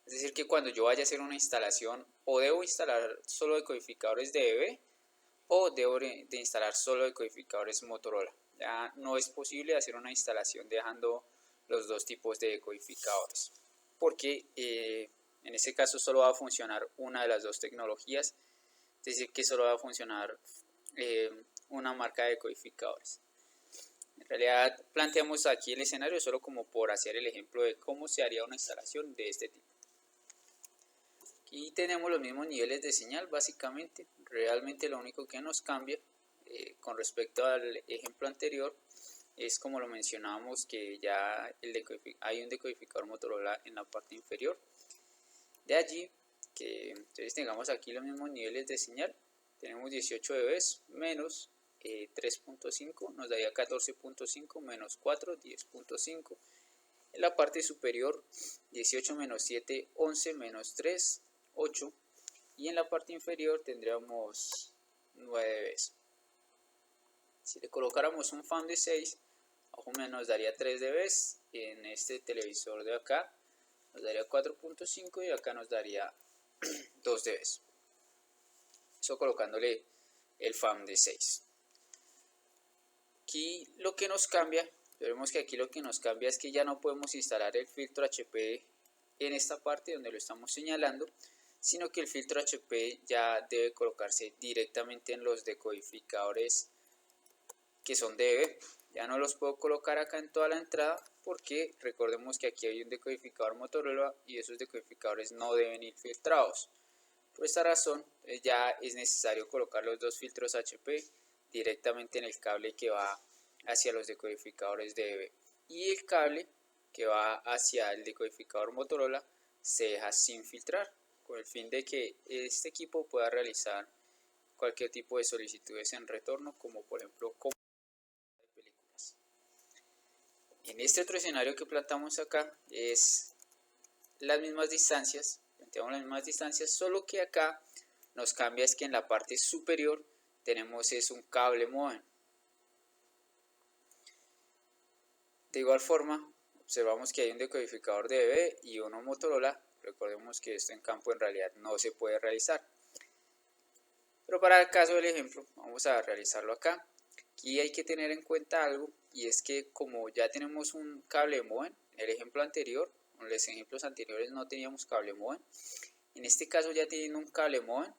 Es decir, que cuando yo vaya a hacer una instalación, o debo instalar solo decodificadores dB, o debo de instalar solo decodificadores Motorola. Ya no es posible hacer una instalación dejando los dos tipos de decodificadores, porque en ese caso solo va a funcionar una de las dos tecnologías, es decir, que solo va a funcionar una marca de decodificadores. En realidad planteamos aquí el escenario solo como por hacer el ejemplo de cómo se haría una instalación de este tipo. Aquí tenemos los mismos niveles de señal básicamente, realmente lo único que nos cambia con respecto al ejemplo anterior es, como lo mencionábamos, que ya hay un decodificador Motorola en la parte inferior. De allí que entonces tengamos aquí los mismos niveles de señal, tenemos 18 dB menos 3.5 nos daría 14.5 menos 4, 10.5. En la parte superior 18 menos 7, 11 menos 3, 8, y en la parte inferior tendríamos 9 dB. Si le colocáramos un fan de 6, abajo nos daría 3 dB, en este televisor de acá nos daría 4.5 y acá nos daría 2 dB. Eso colocándole el fan de 6. Aquí lo que nos cambia, vemos que aquí lo que nos cambia es que ya no podemos instalar el filtro HP en esta parte donde lo estamos señalando, sino que el filtro HP ya debe colocarse directamente en los decodificadores que son dB. Ya no los puedo colocar acá en toda la entrada porque recordemos que aquí hay un decodificador Motorola y esos decodificadores no deben ir filtrados. Por esta razón ya es necesario colocar los dos filtros HP directamente en el cable que va hacia los decodificadores dB, y el cable que va hacia el decodificador Motorola se deja sin filtrar, con el fin de que este equipo pueda realizar cualquier tipo de solicitudes en retorno, como por ejemplo de películas. En este otro escenario que planteamos acá es las mismas distancias, planteamos las mismas distancias, solo que acá nos cambia es que en la parte superior tenemos es un cable modem. De igual forma, observamos que hay un decodificador DB y uno Motorola. Recordemos que esto en campo en realidad no se puede realizar. Pero para el caso del ejemplo, vamos a realizarlo acá. Aquí hay que tener en cuenta algo, y es que como ya tenemos un cable modem, en el ejemplo anterior, en los ejemplos anteriores no teníamos cable modem. En este caso, ya teniendo un cable modem,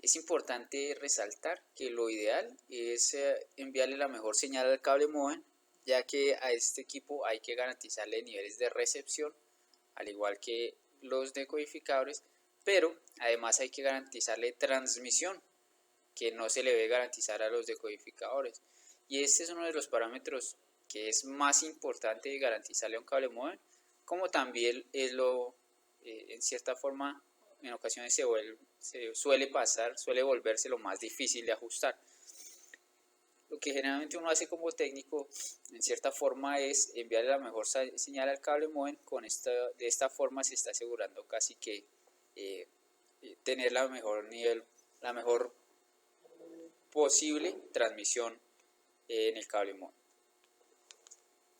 es importante resaltar que lo ideal es enviarle la mejor señal al cable modem, ya que a este equipo hay que garantizarle niveles de recepción, al igual que los decodificadores, pero además hay que garantizarle transmisión, que no se le debe garantizar a los decodificadores. Y este es uno de los parámetros que es más importante garantizarle a un cable modem, como también es lo, en cierta forma, en ocasiones suele volverse lo más difícil de ajustar. Lo que generalmente uno hace como técnico, en cierta forma, es enviarle la mejor señal al cable modem. De esta forma se está asegurando casi que tener la mejor posible transmisión en el cable modem.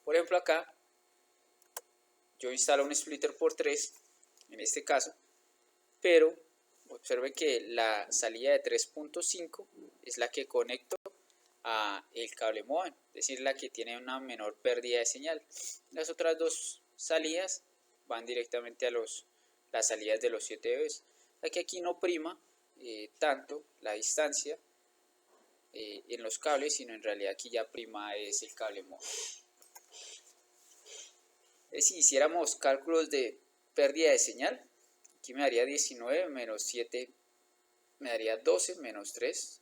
Por ejemplo, acá yo instalo un splitter por 3 en este caso, pero observe que la salida de 3.5 es la que conecto a el cable modem, es decir, la que tiene una menor pérdida de señal. Las otras dos salidas van directamente a las salidas de los 7 dB. Aquí no prima tanto la distancia en los cables, sino en realidad aquí ya prima es el cable modem. Si hiciéramos cálculos de pérdida de señal, aquí me daría 19 menos 7, me daría 12 menos 3,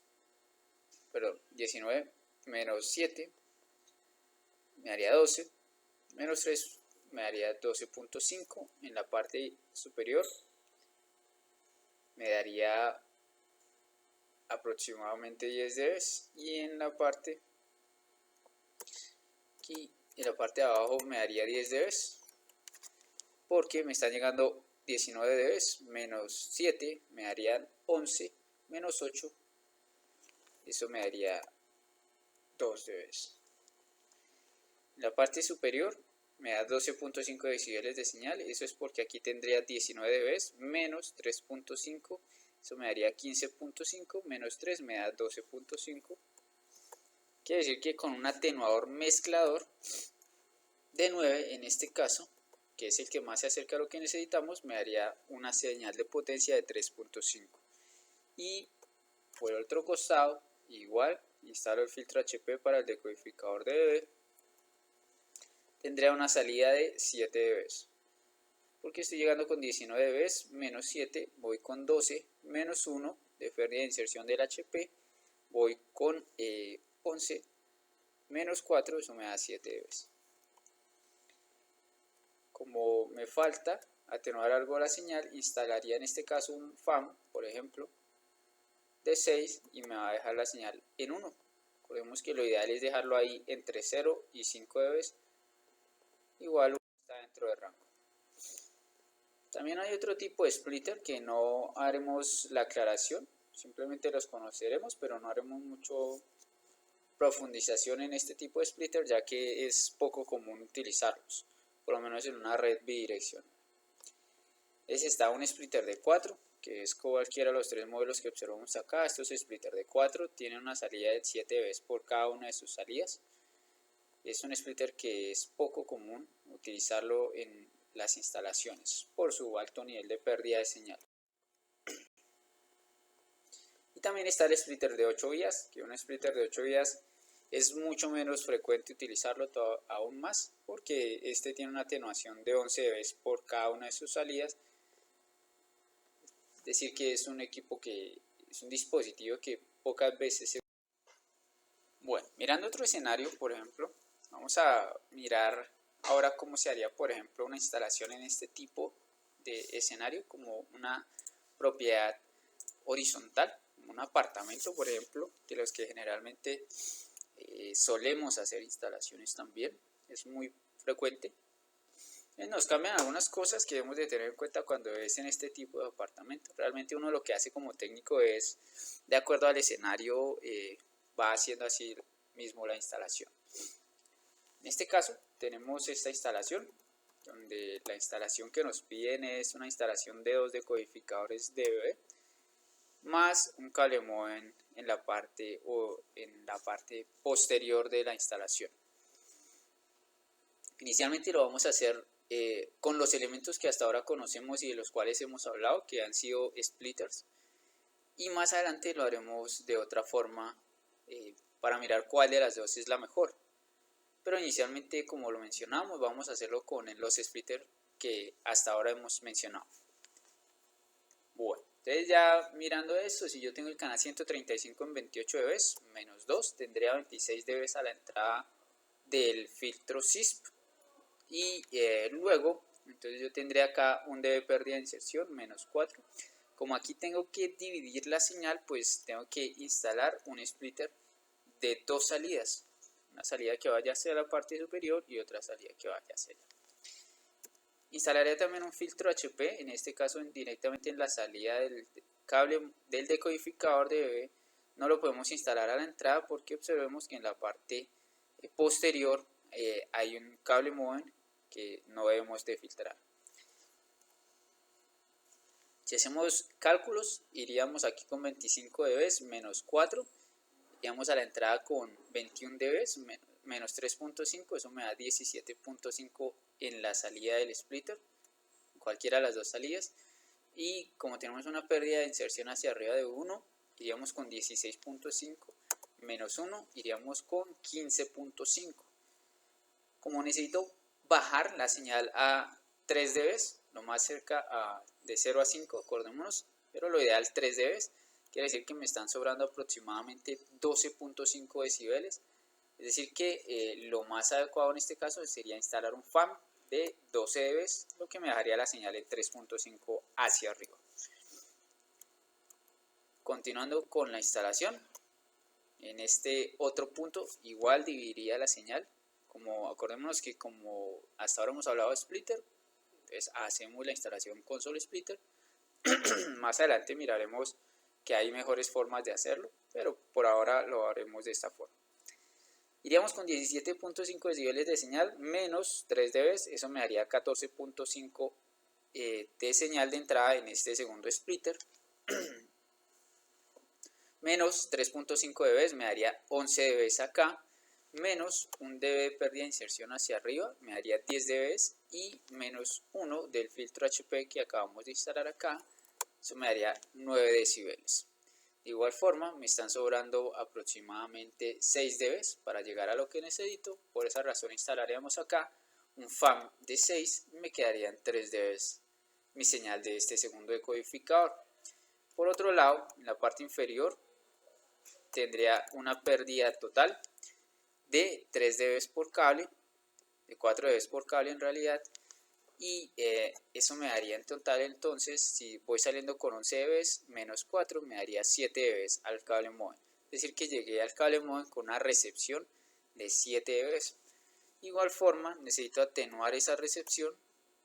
perdón, 19 menos 7 me daría 12, menos 3 me daría 12.5, en la parte superior me daría aproximadamente 10 dB, y en la parte aquí, en la parte de abajo me daría 10 dB, porque me están llegando 19 dB, menos 7 me darían 11, menos 8, eso me daría 2 dB. En la parte superior me da 12.5 decibeles de señal, eso es porque aquí tendría 19 dB, menos 3.5, eso me daría 15.5, menos 3 me da 12.5. Quiere decir que con un atenuador mezclador de 9, en este caso, que es el que más se acerca a lo que necesitamos, me daría una señal de potencia de 3.5. Y por el otro costado, igual, instalo el filtro HP para el decodificador de dB, tendría una salida de 7 dB. Porque estoy llegando con 19 dB, menos 7, voy con 12, menos 1 de pérdida de inserción del HP, voy con 11, menos 4, eso me da 7 dB. Como me falta atenuar algo la señal, instalaría en este caso un FAM, por ejemplo, de 6, y me va a dejar la señal en 1. Recordemos que lo ideal es dejarlo ahí entre 0 y 5 dB, igual está dentro de rango. También hay otro tipo de splitter que no haremos la aclaración, simplemente los conoceremos, pero no haremos mucho profundización en este tipo de splitter, ya que es poco común utilizarlos, por lo menos en una red bidireccional. Está un splitter de 4, que es cualquiera de los 3 modelos que observamos acá. Estos splitter de 4 tienen una salida de 7 dB por cada una de sus salidas. Es un splitter que es poco común utilizarlo en las instalaciones por su alto nivel de pérdida de señal. Y también está el splitter de 8 vías, que un splitter de 8 vías es mucho menos frecuente utilizarlo aún más, porque este tiene una atenuación de 11 dB por cada una de sus salidas. Es decir, que es un dispositivo que pocas veces se... Bueno, mirando otro escenario, por ejemplo, vamos a mirar ahora cómo se haría, por ejemplo, una instalación en este tipo de escenario, como una propiedad horizontal, un apartamento, por ejemplo, de los que generalmente solemos hacer instalaciones también, es muy frecuente. Nos cambian algunas cosas que debemos de tener en cuenta cuando es en este tipo de apartamento. Realmente uno lo que hace como técnico es, de acuerdo al escenario, va haciendo así mismo la instalación. En este caso tenemos esta instalación, donde la instalación que nos piden es una instalación de 2 decodificadores DB más un cable modem en la parte posterior de la instalación. Inicialmente lo vamos a hacer con los elementos que hasta ahora conocemos y de los cuales hemos hablado, que han sido splitters, y más adelante lo haremos de otra forma para mirar cuál de las dos es la mejor. Pero inicialmente, como lo mencionamos, vamos a hacerlo con los splitters que hasta ahora hemos mencionado. Bueno, entonces ya mirando esto, si yo tengo el canal 135 en 28 dB menos 2, tendría 26 dB a la entrada del filtro CISP. Y luego, entonces yo tendré acá un dB pérdida de inserción, menos 4. Como aquí tengo que dividir la señal, pues tengo que instalar un splitter de 2 salidas. Una salida que vaya hacia la parte superior y otra salida que vaya hacia allá. Instalaré también un filtro HP, en este caso directamente en la salida del cable del decodificador de DB. No lo podemos instalar a la entrada porque observemos que en la parte posterior hay un cable modem que no debemos de filtrar. Si hacemos cálculos, iríamos aquí con 25 dB menos 4, iríamos a la entrada con 21 dB menos 3.5, eso me da 17.5 en la salida del splitter, cualquiera de las dos salidas, y como tenemos una pérdida de inserción hacia arriba de 1, iríamos con 16.5 menos 1, iríamos con 15.5. Como necesito bajar la señal a 3 dB, lo más cerca de 0 a 5, acordémonos, pero lo ideal 3 dB, quiere decir que me están sobrando aproximadamente 12.5 decibeles, es decir que lo más adecuado en este caso sería instalar un FAM de 12 dB, lo que me dejaría la señal en 3.5 hacia arriba. Continuando con la instalación, en este otro punto igual dividiría la señal. Acordémonos que como hasta ahora hemos hablado de splitter, entonces hacemos la instalación con solo splitter. Más adelante miraremos que hay mejores formas de hacerlo, pero por ahora lo haremos de esta forma. Iríamos con 17.5 decibeles de señal menos 3 dB, eso me daría 14.5 de señal de entrada en este segundo splitter. Menos 3.5 dB me daría 11 dB acá, menos un dB de pérdida de inserción hacia arriba, me daría 10 dB, y menos 1 del filtro HP que acabamos de instalar acá, eso me daría 9 decibeles. De igual forma, me están sobrando aproximadamente 6 dB para llegar a lo que necesito, por esa razón instalaríamos acá un FAM de 6 y me quedaría en 3 dB mi señal de este segundo decodificador. Por otro lado, en la parte inferior tendría una pérdida total de 3 dB por cable, de 4 dB por cable en realidad, y eso me daría en total, entonces si voy saliendo con 11 dB menos 4 me daría 7 dB al cable modem, es decir que llegué al cable modem con una recepción de 7 dB. Igual forma necesito atenuar esa recepción,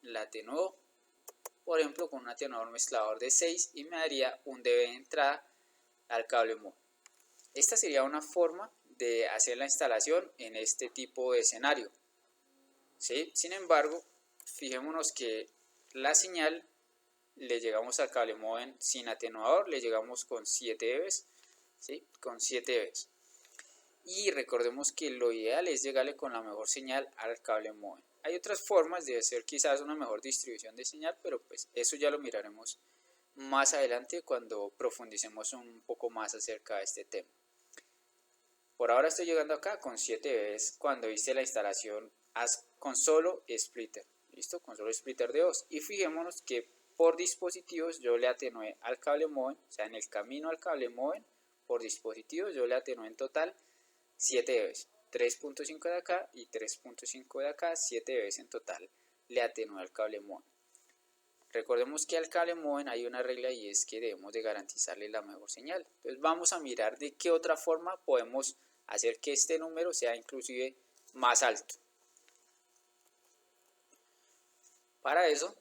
la atenúo por ejemplo con un atenuador mezclador de 6 y me daría un dB de entrada al cable modem. Esta sería una forma de hacer la instalación en este tipo de escenario. ¿Sí? Sin embargo, fijémonos que la señal le llegamos al cable modem sin atenuador, le llegamos con 7 dB, ¿sí? Con 7 dB. Y recordemos que lo ideal es llegarle con la mejor señal al cable modem. Hay otras formas de hacer quizás una mejor distribución de señal, pero pues eso ya lo miraremos más adelante cuando profundicemos un poco más acerca de este tema. Por ahora estoy llegando acá con 7 dB cuando hice la instalación con solo splitter, ¿listo? Con solo splitter de 2. Y fijémonos que por dispositivos yo le atenué al cable modem, o sea en el camino al cable modem, por dispositivos yo le atenué en total 7 dB, 3.5 de acá y 3.5 de acá, 7 dB en total le atenué al cable modem. Recordemos que al cable modem hay una regla y es que debemos de garantizarle la mejor señal. Entonces vamos a mirar de qué otra forma podemos hacer que este número sea inclusive más alto. Para eso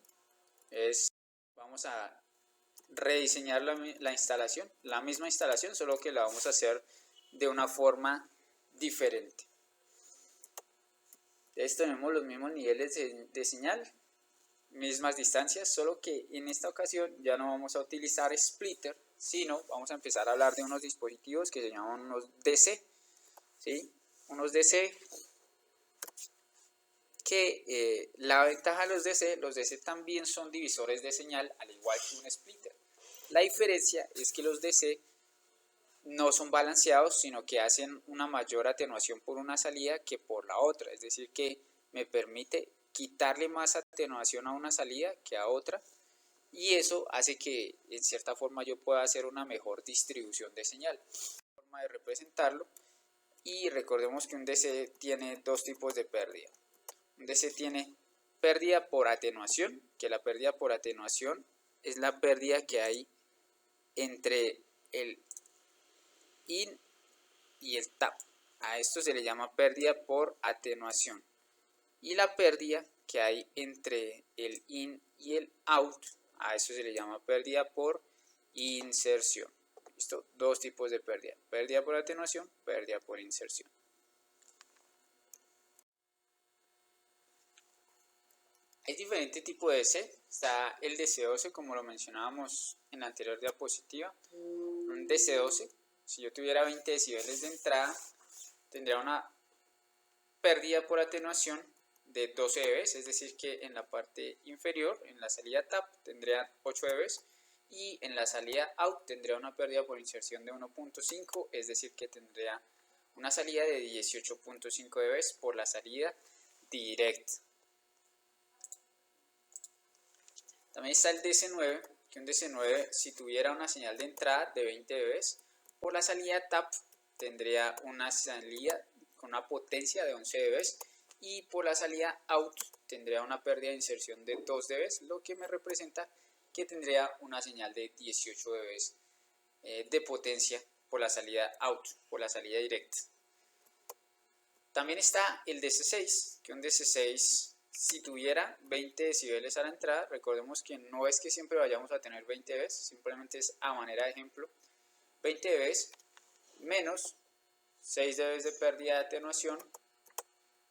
vamos a rediseñar la instalación, la misma instalación, solo que la vamos a hacer de una forma diferente. Entonces tenemos los mismos niveles de señal, mismas distancias, solo que en esta ocasión ya no vamos a utilizar splitter, sino vamos a empezar a hablar de unos dispositivos que se llaman unos DC, ¿sí? Unos DC que la ventaja de los DC también son divisores de señal, al igual que un splitter. La diferencia es que los DC no son balanceados, sino que hacen una mayor atenuación por una salida que por la otra, es decir, que me permite quitarle más atenuación a una salida que a otra, y eso hace que en cierta forma yo pueda hacer una mejor distribución de señal. Forma de representarlo, y recordemos que un DC tiene dos tipos de pérdida. Un DC tiene pérdida por atenuación, que la pérdida por atenuación es la pérdida que hay entre el in y el tap. A esto se le llama pérdida por atenuación. Y la pérdida que hay entre el in y el out, a eso se le llama pérdida por inserción. ¿Listo? Dos tipos de pérdida: pérdida por atenuación, pérdida por inserción. Hay diferentes tipos de DC. Está el DC12, como lo mencionábamos en la anterior diapositiva. Un DC12, si yo tuviera 20 decibeles de entrada, tendría una pérdida por atenuación de 12 dB, es decir que en la parte inferior, en la salida tap, tendría 8 dB, y en la salida out tendría una pérdida por inserción de 1.5, es decir que tendría una salida de 18.5 dB por la salida directa. También está el DC9, que un DC9, si tuviera una señal de entrada de 20 dB, por la salida tap tendría una salida con una potencia de 11 dB, y por la salida out tendría una pérdida de inserción de 2 dB, lo que me representa que tendría una señal de 18 dB de potencia por la salida out, por la salida directa. También está el DC6, que un DC6, si tuviera 20 decibeles a la entrada, recordemos que no es que siempre vayamos a tener 20 dB, simplemente es a manera de ejemplo, 20 dB menos 6 dB de pérdida de atenuación,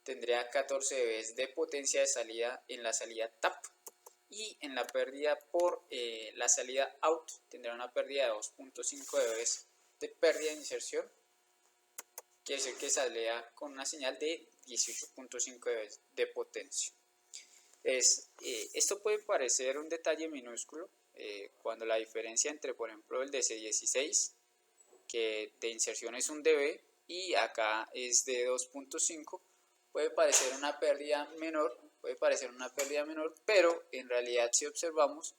tendría 14 dB de potencia de salida en la salida tap, y en la pérdida por la salida out tendrá una pérdida de 2.5 dB de pérdida de inserción, quiere decir que saldría con una señal de 18.5 dB de potencia. Esto puede parecer un detalle minúsculo cuando la diferencia entre, por ejemplo, el DC16, que de inserción es 1 dB y acá es de 2.5, puede parecer una pérdida menor, pero en realidad si observamos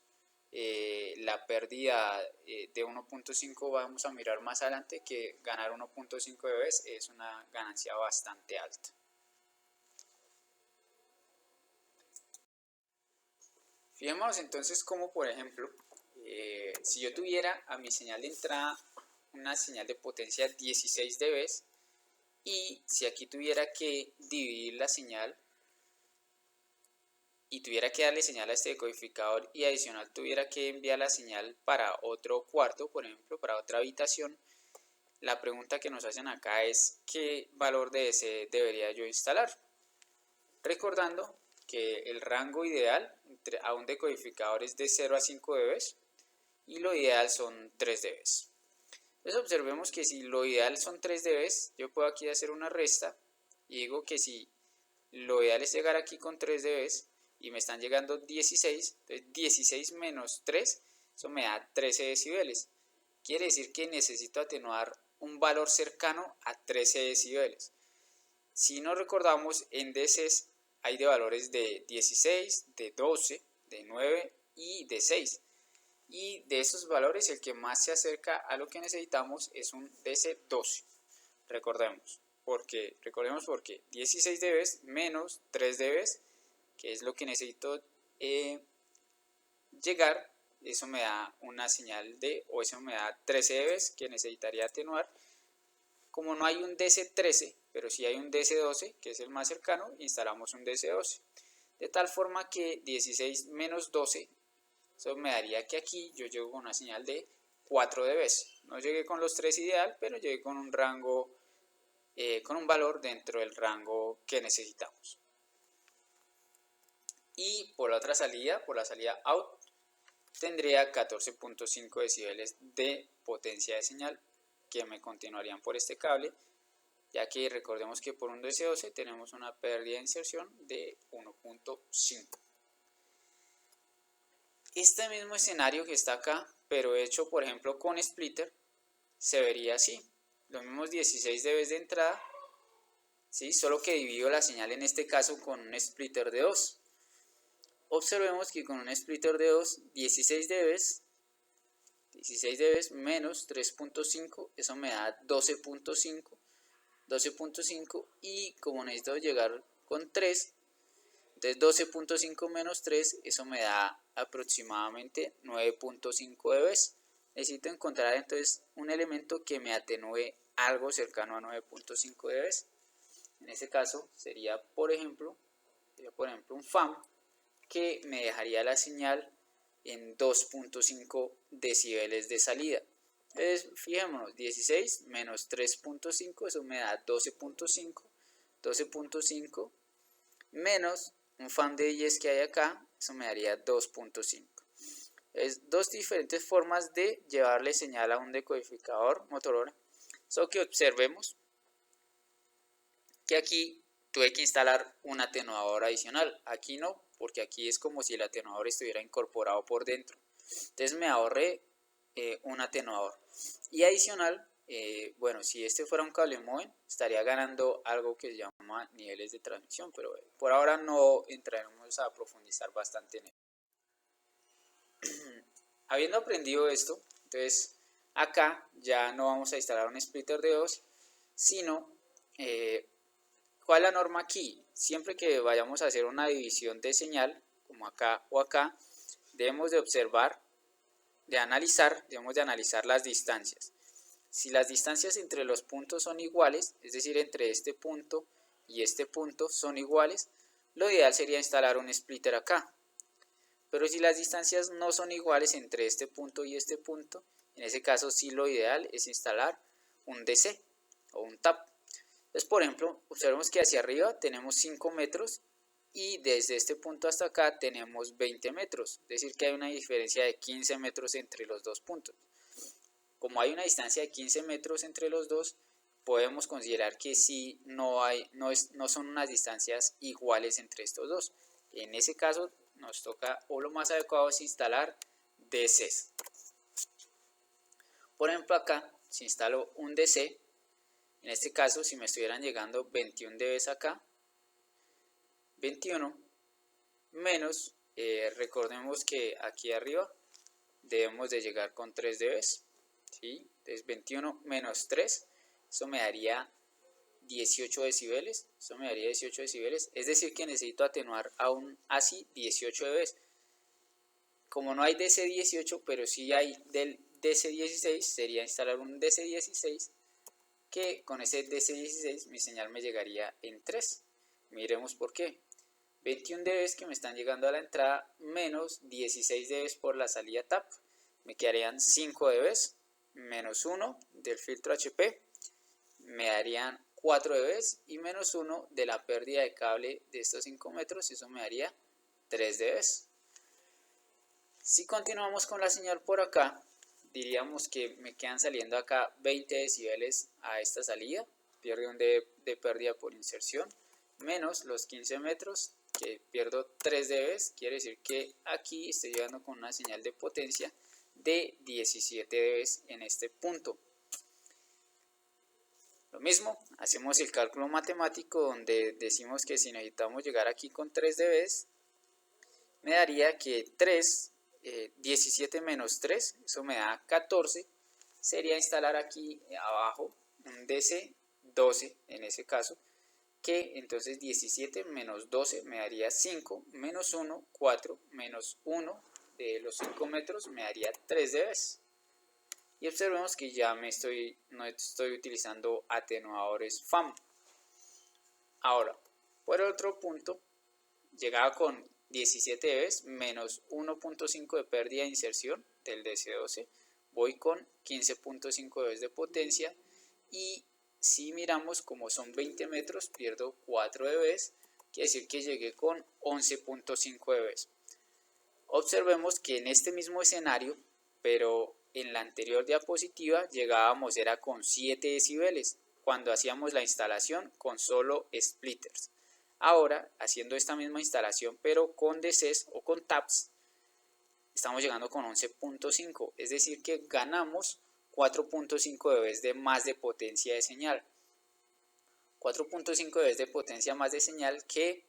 la pérdida de 1.5, vamos a mirar más adelante que ganar 1.5 dB es una ganancia bastante alta. Fijémonos entonces como, por ejemplo, si yo tuviera a mi señal de entrada una señal de potencia 16 dB, y si aquí tuviera que dividir la señal y tuviera que darle señal a este decodificador, y adicional tuviera que enviar la señal para otro cuarto, por ejemplo, para otra habitación, la pregunta que nos hacen acá es ¿qué valor de DC debería yo instalar? Recordando que el rango ideal a un decodificador es de 0 a 5 dB y lo ideal son 3 dB. Entonces observemos que si lo ideal son 3 dB, yo puedo aquí hacer una resta y digo que si lo ideal es llegar aquí con 3 dB y me están llegando 16, entonces 16 menos 3, eso me da 13 decibeles. Quiere decir que necesito atenuar un valor cercano a 13 decibeles. Si nos recordamos, en DCs hay de valores de 16, de 12, de 9 y de 6. Y de esos valores el que más se acerca a lo que necesitamos es un DC12. Recordemos porque 16 dB menos 3 dB, que es lo que necesito llegar, eso me da una señal o eso me da 13 dB que necesitaría atenuar. Como no hay un DC13, pero sí hay un DC12, que es el más cercano, instalamos un DC12. de tal forma que 16 menos 12, eso me daría que aquí yo llego con una señal de 4 dB. No llegué con los 3 ideal, pero llegué con un rango, con un valor dentro del rango que necesitamos. Y por la otra salida, por la salida out, tendría 14.5 decibeles de potencia de señal que me continuarían por este cable, ya que recordemos que por un DC12 tenemos una pérdida de inserción de 1.5. Este mismo escenario que está acá, pero hecho por ejemplo con splitter, se vería así. Los mismos 16 dB de entrada, ¿sí? Solo que divido la señal en este caso con un splitter de 2. Observemos que con un splitter de 2, 16 dB menos 3.5, eso me da 12.5, y como necesito llegar con 3, entonces 12.5 menos 3, eso me da aproximadamente 9.5 dB. Necesito encontrar entonces un elemento que me atenúe algo cercano a 9.5 dB. En este caso sería por ejemplo un FAM que me dejaría la señal en 2.5 decibeles de salida. Entonces fijémonos, 16 menos 3.5, eso me da 12.5 menos un FAM de 10 que hay acá, eso me daría 2.5. Es dos diferentes formas de llevarle señal a un decodificador Motorola. Solo que observemos que aquí tuve que instalar un atenuador adicional. Aquí no, porque aquí es como si el atenuador estuviera incorporado por dentro. Entonces me ahorré un atenuador. Y adicional, bueno, si este fuera un cable modem, estaría ganando algo que se llama niveles de transmisión, pero por ahora no entraremos a profundizar bastante en él. Habiendo aprendido esto, entonces acá ya no vamos a instalar un splitter de 2, sino ¿cuál es la norma aquí? Siempre que vayamos a hacer una división de señal, como acá o acá, debemos de observar, debemos de analizar las distancias. Si las distancias entre los puntos son iguales, es decir, entre este punto y este punto son iguales, lo ideal sería instalar un splitter acá. Pero si las distancias no son iguales entre este punto y este punto, en ese caso sí lo ideal es instalar un DC o un TAP. Entonces, por ejemplo, observemos que hacia arriba tenemos 5 metros y desde este punto hasta acá tenemos 20 metros, es decir que hay una diferencia de 15 metros entre los dos puntos. Como hay una distancia de 15 metros entre los dos, podemos considerar que sí no son unas distancias iguales entre estos dos. En ese caso nos toca, o lo más adecuado es instalar DCs. Por ejemplo, acá si instalo un DC, en este caso si me estuvieran llegando 21 dB acá, 21 menos, recordemos que aquí arriba debemos de llegar con 3 dB, ¿sí? Entonces 21 menos 3, eso me daría 18 decibeles, es decir que necesito atenuar aún así 18 dB. Como no hay DC18, pero sí hay del DC16, sería instalar un DC16, que con ese DC16 mi señal me llegaría en 3. Miremos por qué. 21 dB que me están llegando a la entrada menos 16 dB por la salida TAP, me quedarían 5 dB menos 1 del filtro HP, me darían 4 dB y menos 1 de la pérdida de cable de estos 5 metros, eso me daría 3 dB. Si continuamos con la señal por acá, diríamos que me quedan saliendo acá 20 decibeles a esta salida, pierde un dB de pérdida por inserción, menos los 15 metros, que pierdo 3 dB, quiere decir que aquí estoy llegando con una señal de potencia de 17 dB en este punto. Lo mismo, hacemos el cálculo matemático donde decimos que si necesitamos llegar aquí con 3 dB, me daría que 17 menos 3, eso me da 14, sería instalar aquí abajo un DC12 en ese caso, que entonces 17 menos 12 me daría 5, menos 1, 4, menos 1 de los 5 metros me daría 3 dB. Y observemos que ya no estoy utilizando atenuadores FAM. Ahora, por otro punto, llegaba con 17 dB menos 1.5 de pérdida de inserción del DC12, voy con 15.5 dB de potencia, y si miramos como son 20 metros pierdo 4 dB, quiere decir que llegué con 11.5 dB. Observemos que en este mismo escenario, pero en la anterior diapositiva llegábamos era con 7 decibeles cuando hacíamos la instalación con solo splitters. Ahora, haciendo esta misma instalación pero con DCs o con taps, estamos llegando con 11.5, es decir que ganamos 4.5 dB de más de potencia de señal. 4.5 dB de potencia más de señal que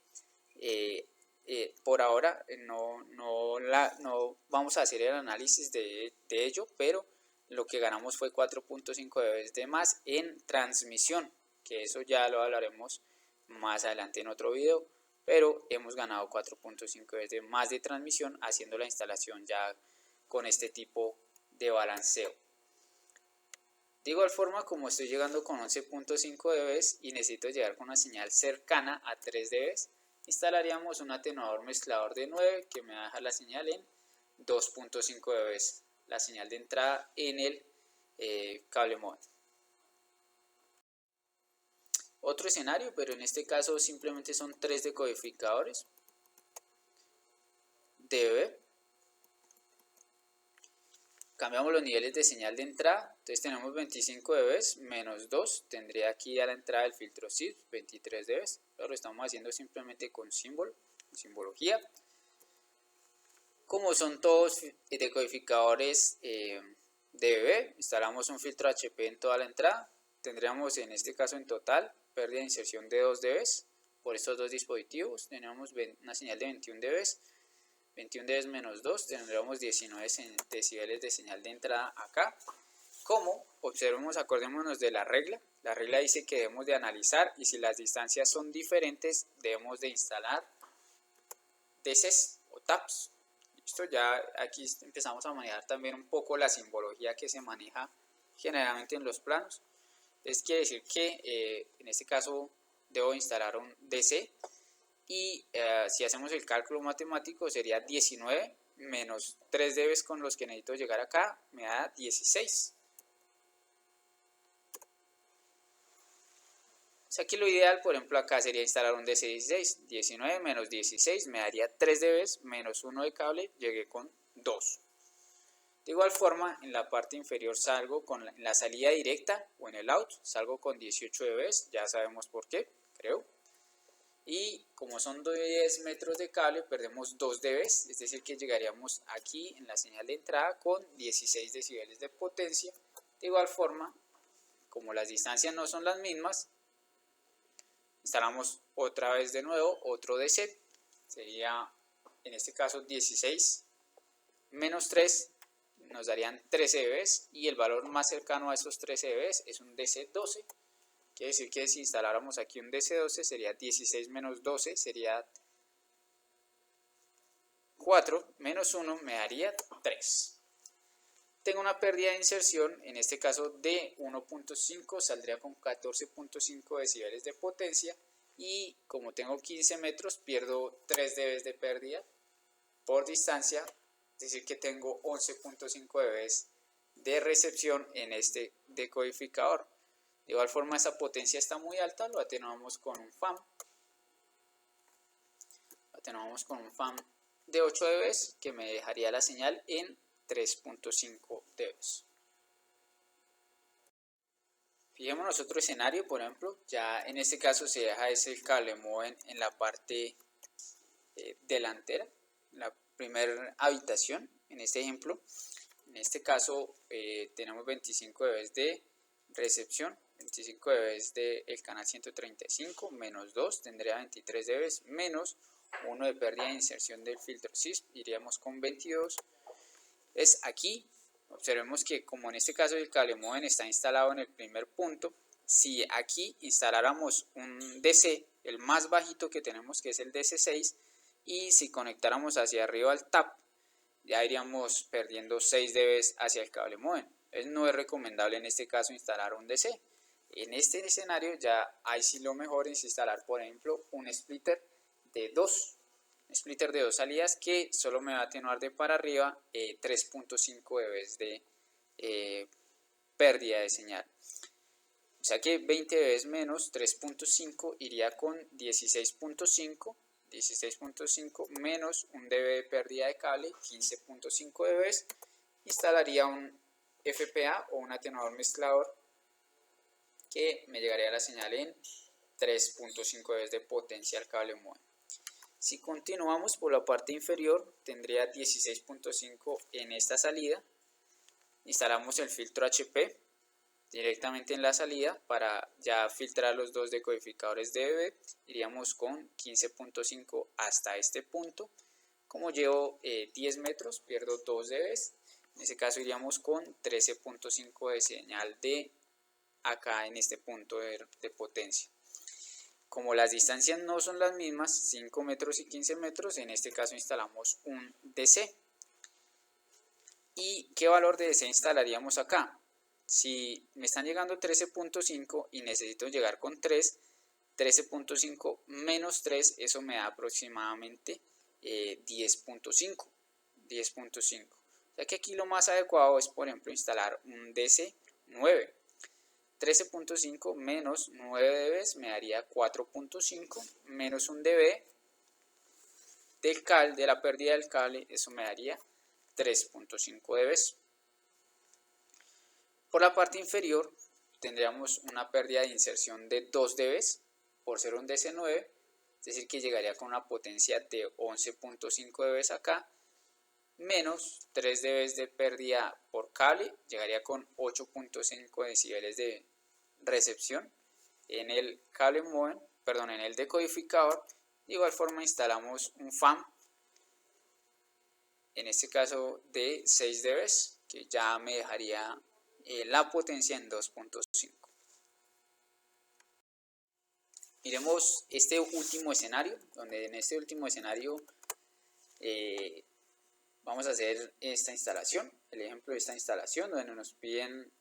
por ahora no vamos a hacer el análisis de ello, pero lo que ganamos fue 4.5 dB de más en transmisión, que eso ya lo hablaremos más adelante en otro video, pero hemos ganado 4.5 dB de más de transmisión haciendo la instalación ya con este tipo de balanceo. De igual forma, como estoy llegando con 11.5 dB y necesito llegar con una señal cercana a 3 dB, instalaríamos un atenuador mezclador de 9 que me va a dejar la señal en 2.5 dB, la señal de entrada en el cable modem. Otro escenario, pero en este caso simplemente son 3 decodificadores dB. Cambiamos los niveles de señal de entrada, entonces tenemos 25 dB menos 2, tendría aquí a la entrada el filtro SIP 23 dB, pero lo estamos haciendo simplemente con simbología. Como son todos decodificadores dB, instalamos un filtro HP en toda la entrada, tendríamos en este caso en total pérdida de inserción de 2 dB por estos dos dispositivos, tenemos una señal de 21 dB. 21 dB menos 2, tendríamos 19 decibeles de señal de entrada acá. Como observemos, acordémonos de la regla dice que debemos de analizar y si las distancias son diferentes debemos de instalar DCs o taps. Listo, ya aquí empezamos a manejar también un poco la simbología que se maneja generalmente en los planos. Entonces quiere decir que en este caso debo instalar un DC. Y si hacemos el cálculo matemático sería 19 menos 3 dB con los que necesito llegar acá, me da 16. O sea que lo ideal, por ejemplo, acá sería instalar un DC16. 19 menos 16 me daría 3 dB menos 1 de cable, llegué con 2. De igual forma, en la parte inferior salgo con la salida directa o en el out, salgo con 18 dB, ya sabemos por qué, creo. Y como son 10 metros de cable, perdemos 2 dB, es decir que llegaríamos aquí en la señal de entrada con 16 decibeles de potencia. De igual forma, como las distancias no son las mismas, instalamos otra vez de nuevo otro DC, sería en este caso 16 menos 3, nos darían 13 dB y el valor más cercano a esos 13 dB es un DC12. Quiere decir que si instaláramos aquí un DC12 sería 16 menos 12, sería 4, menos 1 me daría 3. Tengo una pérdida de inserción, en este caso de 1.5, saldría con 14.5 decibeles de potencia y como tengo 15 metros pierdo 3 dB de pérdida por distancia, es decir que tengo 11.5 dB de recepción en este decodificador. De igual forma esa potencia está muy alta, lo atenuamos con un FAM. De 8 dB que me dejaría la señal en 3.5 dB. Fijémonos otro escenario, por ejemplo, ya en este caso se deja ese cable modem en la parte delantera, la primera habitación, en este ejemplo. En este caso tenemos 25 dB de recepción, 25 dB del canal 135, menos 2, tendría 23 dB, menos 1 de pérdida de inserción del filtro SIP, iríamos con 22. Es aquí, observemos que como en este caso el cable modem está instalado en el primer punto, si aquí instaláramos un DC, el más bajito que tenemos que es el DC6, y si conectáramos hacia arriba al TAP, ya iríamos perdiendo 6 dB hacia el cable modem. No es recomendable en este caso instalar un DC. En este escenario ya ahí sí lo mejor es instalar, por ejemplo, un splitter de 2 splitter de 2 salidas que solo me va a atenuar de para arriba 3.5 dB de pérdida de señal. O sea que 20 dB menos 3.5 iría con 16.5. 16.5 menos 1 dB de pérdida de cable, 15.5 dB. Instalaría un FPA o un atenuador mezclador que me llegaría a la señal en 3.5 dB de potencia al cable modem. Si continuamos por la parte inferior, tendría 16.5 en esta salida. Instalamos el filtro HP directamente en la salida para ya filtrar los dos decodificadores de dB. Iríamos con 15.5 hasta este punto. Como llevo 10 metros, pierdo 2 dB. En ese caso iríamos con 13.5 de señal de acá en este punto de potencia. Como las distancias no son las mismas, 5 metros y 15 metros, en este caso instalamos un DC. ¿Y qué valor de DC instalaríamos acá? Si me están llegando 13.5 y necesito llegar con 3, 13.5 menos 3, eso me da aproximadamente 10.5. 10.5. O sea que aquí lo más adecuado es, por ejemplo, instalar un DC 9. 13.5 menos 9 dB me daría 4.5 menos 1 dB de la pérdida del cable, eso me daría 3.5 dB. Por la parte inferior tendríamos una pérdida de inserción de 2 dB por ser un DC9, es decir que llegaría con una potencia de 11.5 dB acá, menos 3 dB de pérdida por cable, llegaría con 8.5 decibeles de recepción en el cable modem, perdón, en el decodificador. De igual forma instalamos un FAM, en este caso de 6 dB, que ya me dejaría la potencia en 2.5. Miremos este último escenario, donde en este último escenario vamos a hacer esta instalación, el ejemplo de esta instalación, donde nos piden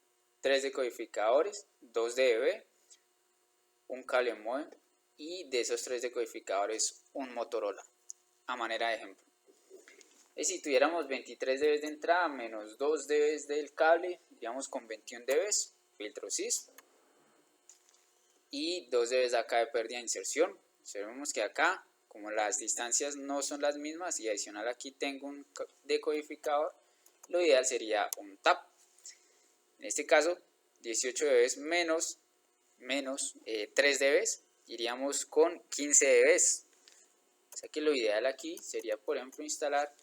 3 decodificadores, 2 dB, un cable modem y de esos 3 decodificadores un Motorola, a manera de ejemplo. Y si tuviéramos 23 dB de entrada menos 2 dB del cable, iríamos con 21 dB, filtro SIS, y 2 dB acá de pérdida de inserción. Observemos que acá, como las distancias no son las mismas y adicional aquí tengo un decodificador, lo ideal sería un TAP. En este caso, 18 dB menos 3 dB, iríamos con 15 dB. O sea que lo ideal aquí sería, por ejemplo, instalar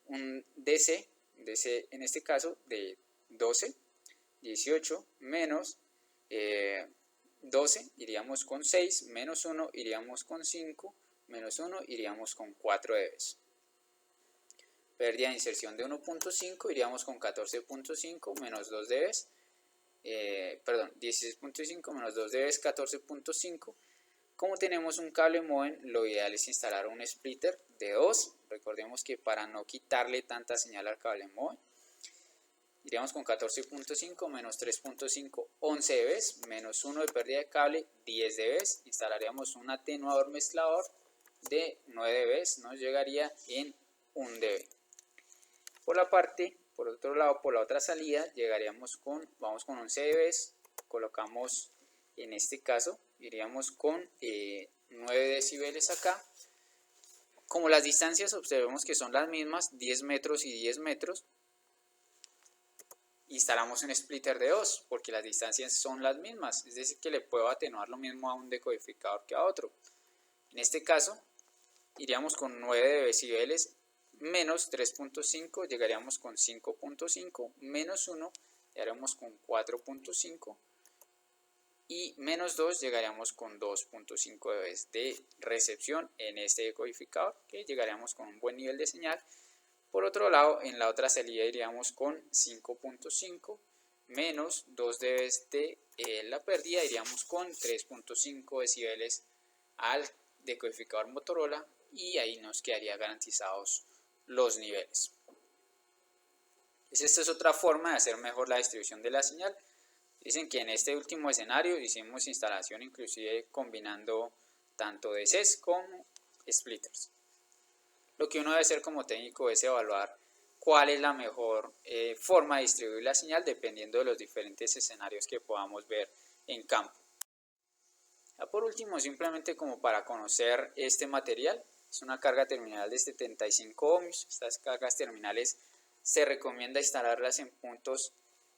un DC en este caso de 12, 18 menos 12 iríamos con 6, menos 1 iríamos con 5, menos 1 iríamos con 4 dB. Pérdida de inserción de 1.5 iríamos con 14.5 menos 2 dB, 16.5 menos 2 dB, 14.5. Como tenemos un cable modem, lo ideal es instalar un splitter de 2. Recordemos que para no quitarle tanta señal al cable modem, iríamos con 14.5 menos 3.5, 11 dB, menos 1 de pérdida de cable, 10 dB. Instalaríamos un atenuador mezclador de 9 dB, nos llegaría en 1 dB. Por otro lado, por la otra salida, vamos con 11 dB, colocamos en este caso, iríamos con 9 decibeles acá. Como las distancias observemos que son las mismas, 10 metros y 10 metros, instalamos un splitter de 2 porque las distancias son las mismas, es decir que le puedo atenuar lo mismo a un decodificador que a otro. En este caso iríamos con 9 decibeles menos 3.5, llegaríamos con 5.5, menos 1 llegaríamos con 4.5 y menos 2 llegaríamos con 2.5 dB de recepción en este decodificador, que llegaríamos con un buen nivel de señal. Por otro lado, en la otra salida iríamos con 5.5 menos 2 dB de la pérdida, iríamos con 3.5 decibeles al decodificador Motorola y ahí nos quedaría garantizados los niveles. Esta es otra forma de hacer mejor la distribución de la señal. Dicen que en este último escenario hicimos instalación inclusive combinando tanto DCs como splitters. Lo que uno debe hacer como técnico es evaluar cuál es la mejor forma de distribuir la señal dependiendo de los diferentes escenarios que podamos ver en campo. Ya por último, simplemente como para conocer este material, es una carga terminal de 75 ohmios. Estas cargas terminales se recomienda instalarlas en puntos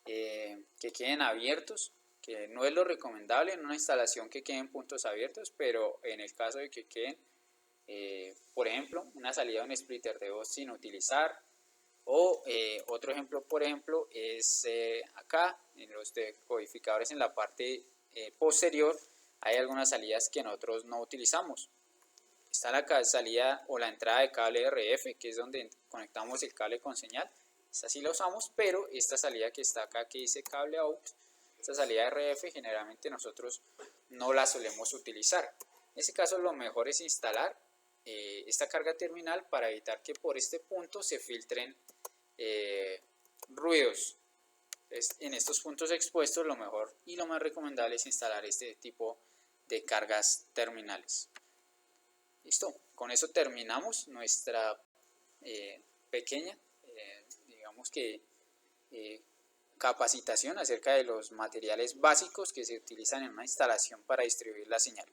que queden abiertos, que no es lo recomendable en una instalación que queden puntos abiertos, pero en el caso de que queden, por ejemplo, una salida de un splitter de voz sin utilizar, o otro ejemplo, por ejemplo, es acá en los decodificadores en la parte posterior hay algunas salidas que nosotros no utilizamos. Está la salida o la entrada de cable RF, que es donde conectamos el cable con señal. Esta sí la usamos, pero esta salida que está acá que dice cable out, esta salida RF generalmente nosotros no la solemos utilizar. En este caso lo mejor es instalar esta carga terminal para evitar que por este punto se filtren ruidos. En estos puntos expuestos lo mejor y lo más recomendable es instalar este tipo de cargas terminales. Listo, con eso terminamos nuestra pequeña, digamos que capacitación acerca de los materiales básicos que se utilizan en una instalación para distribuir la señal.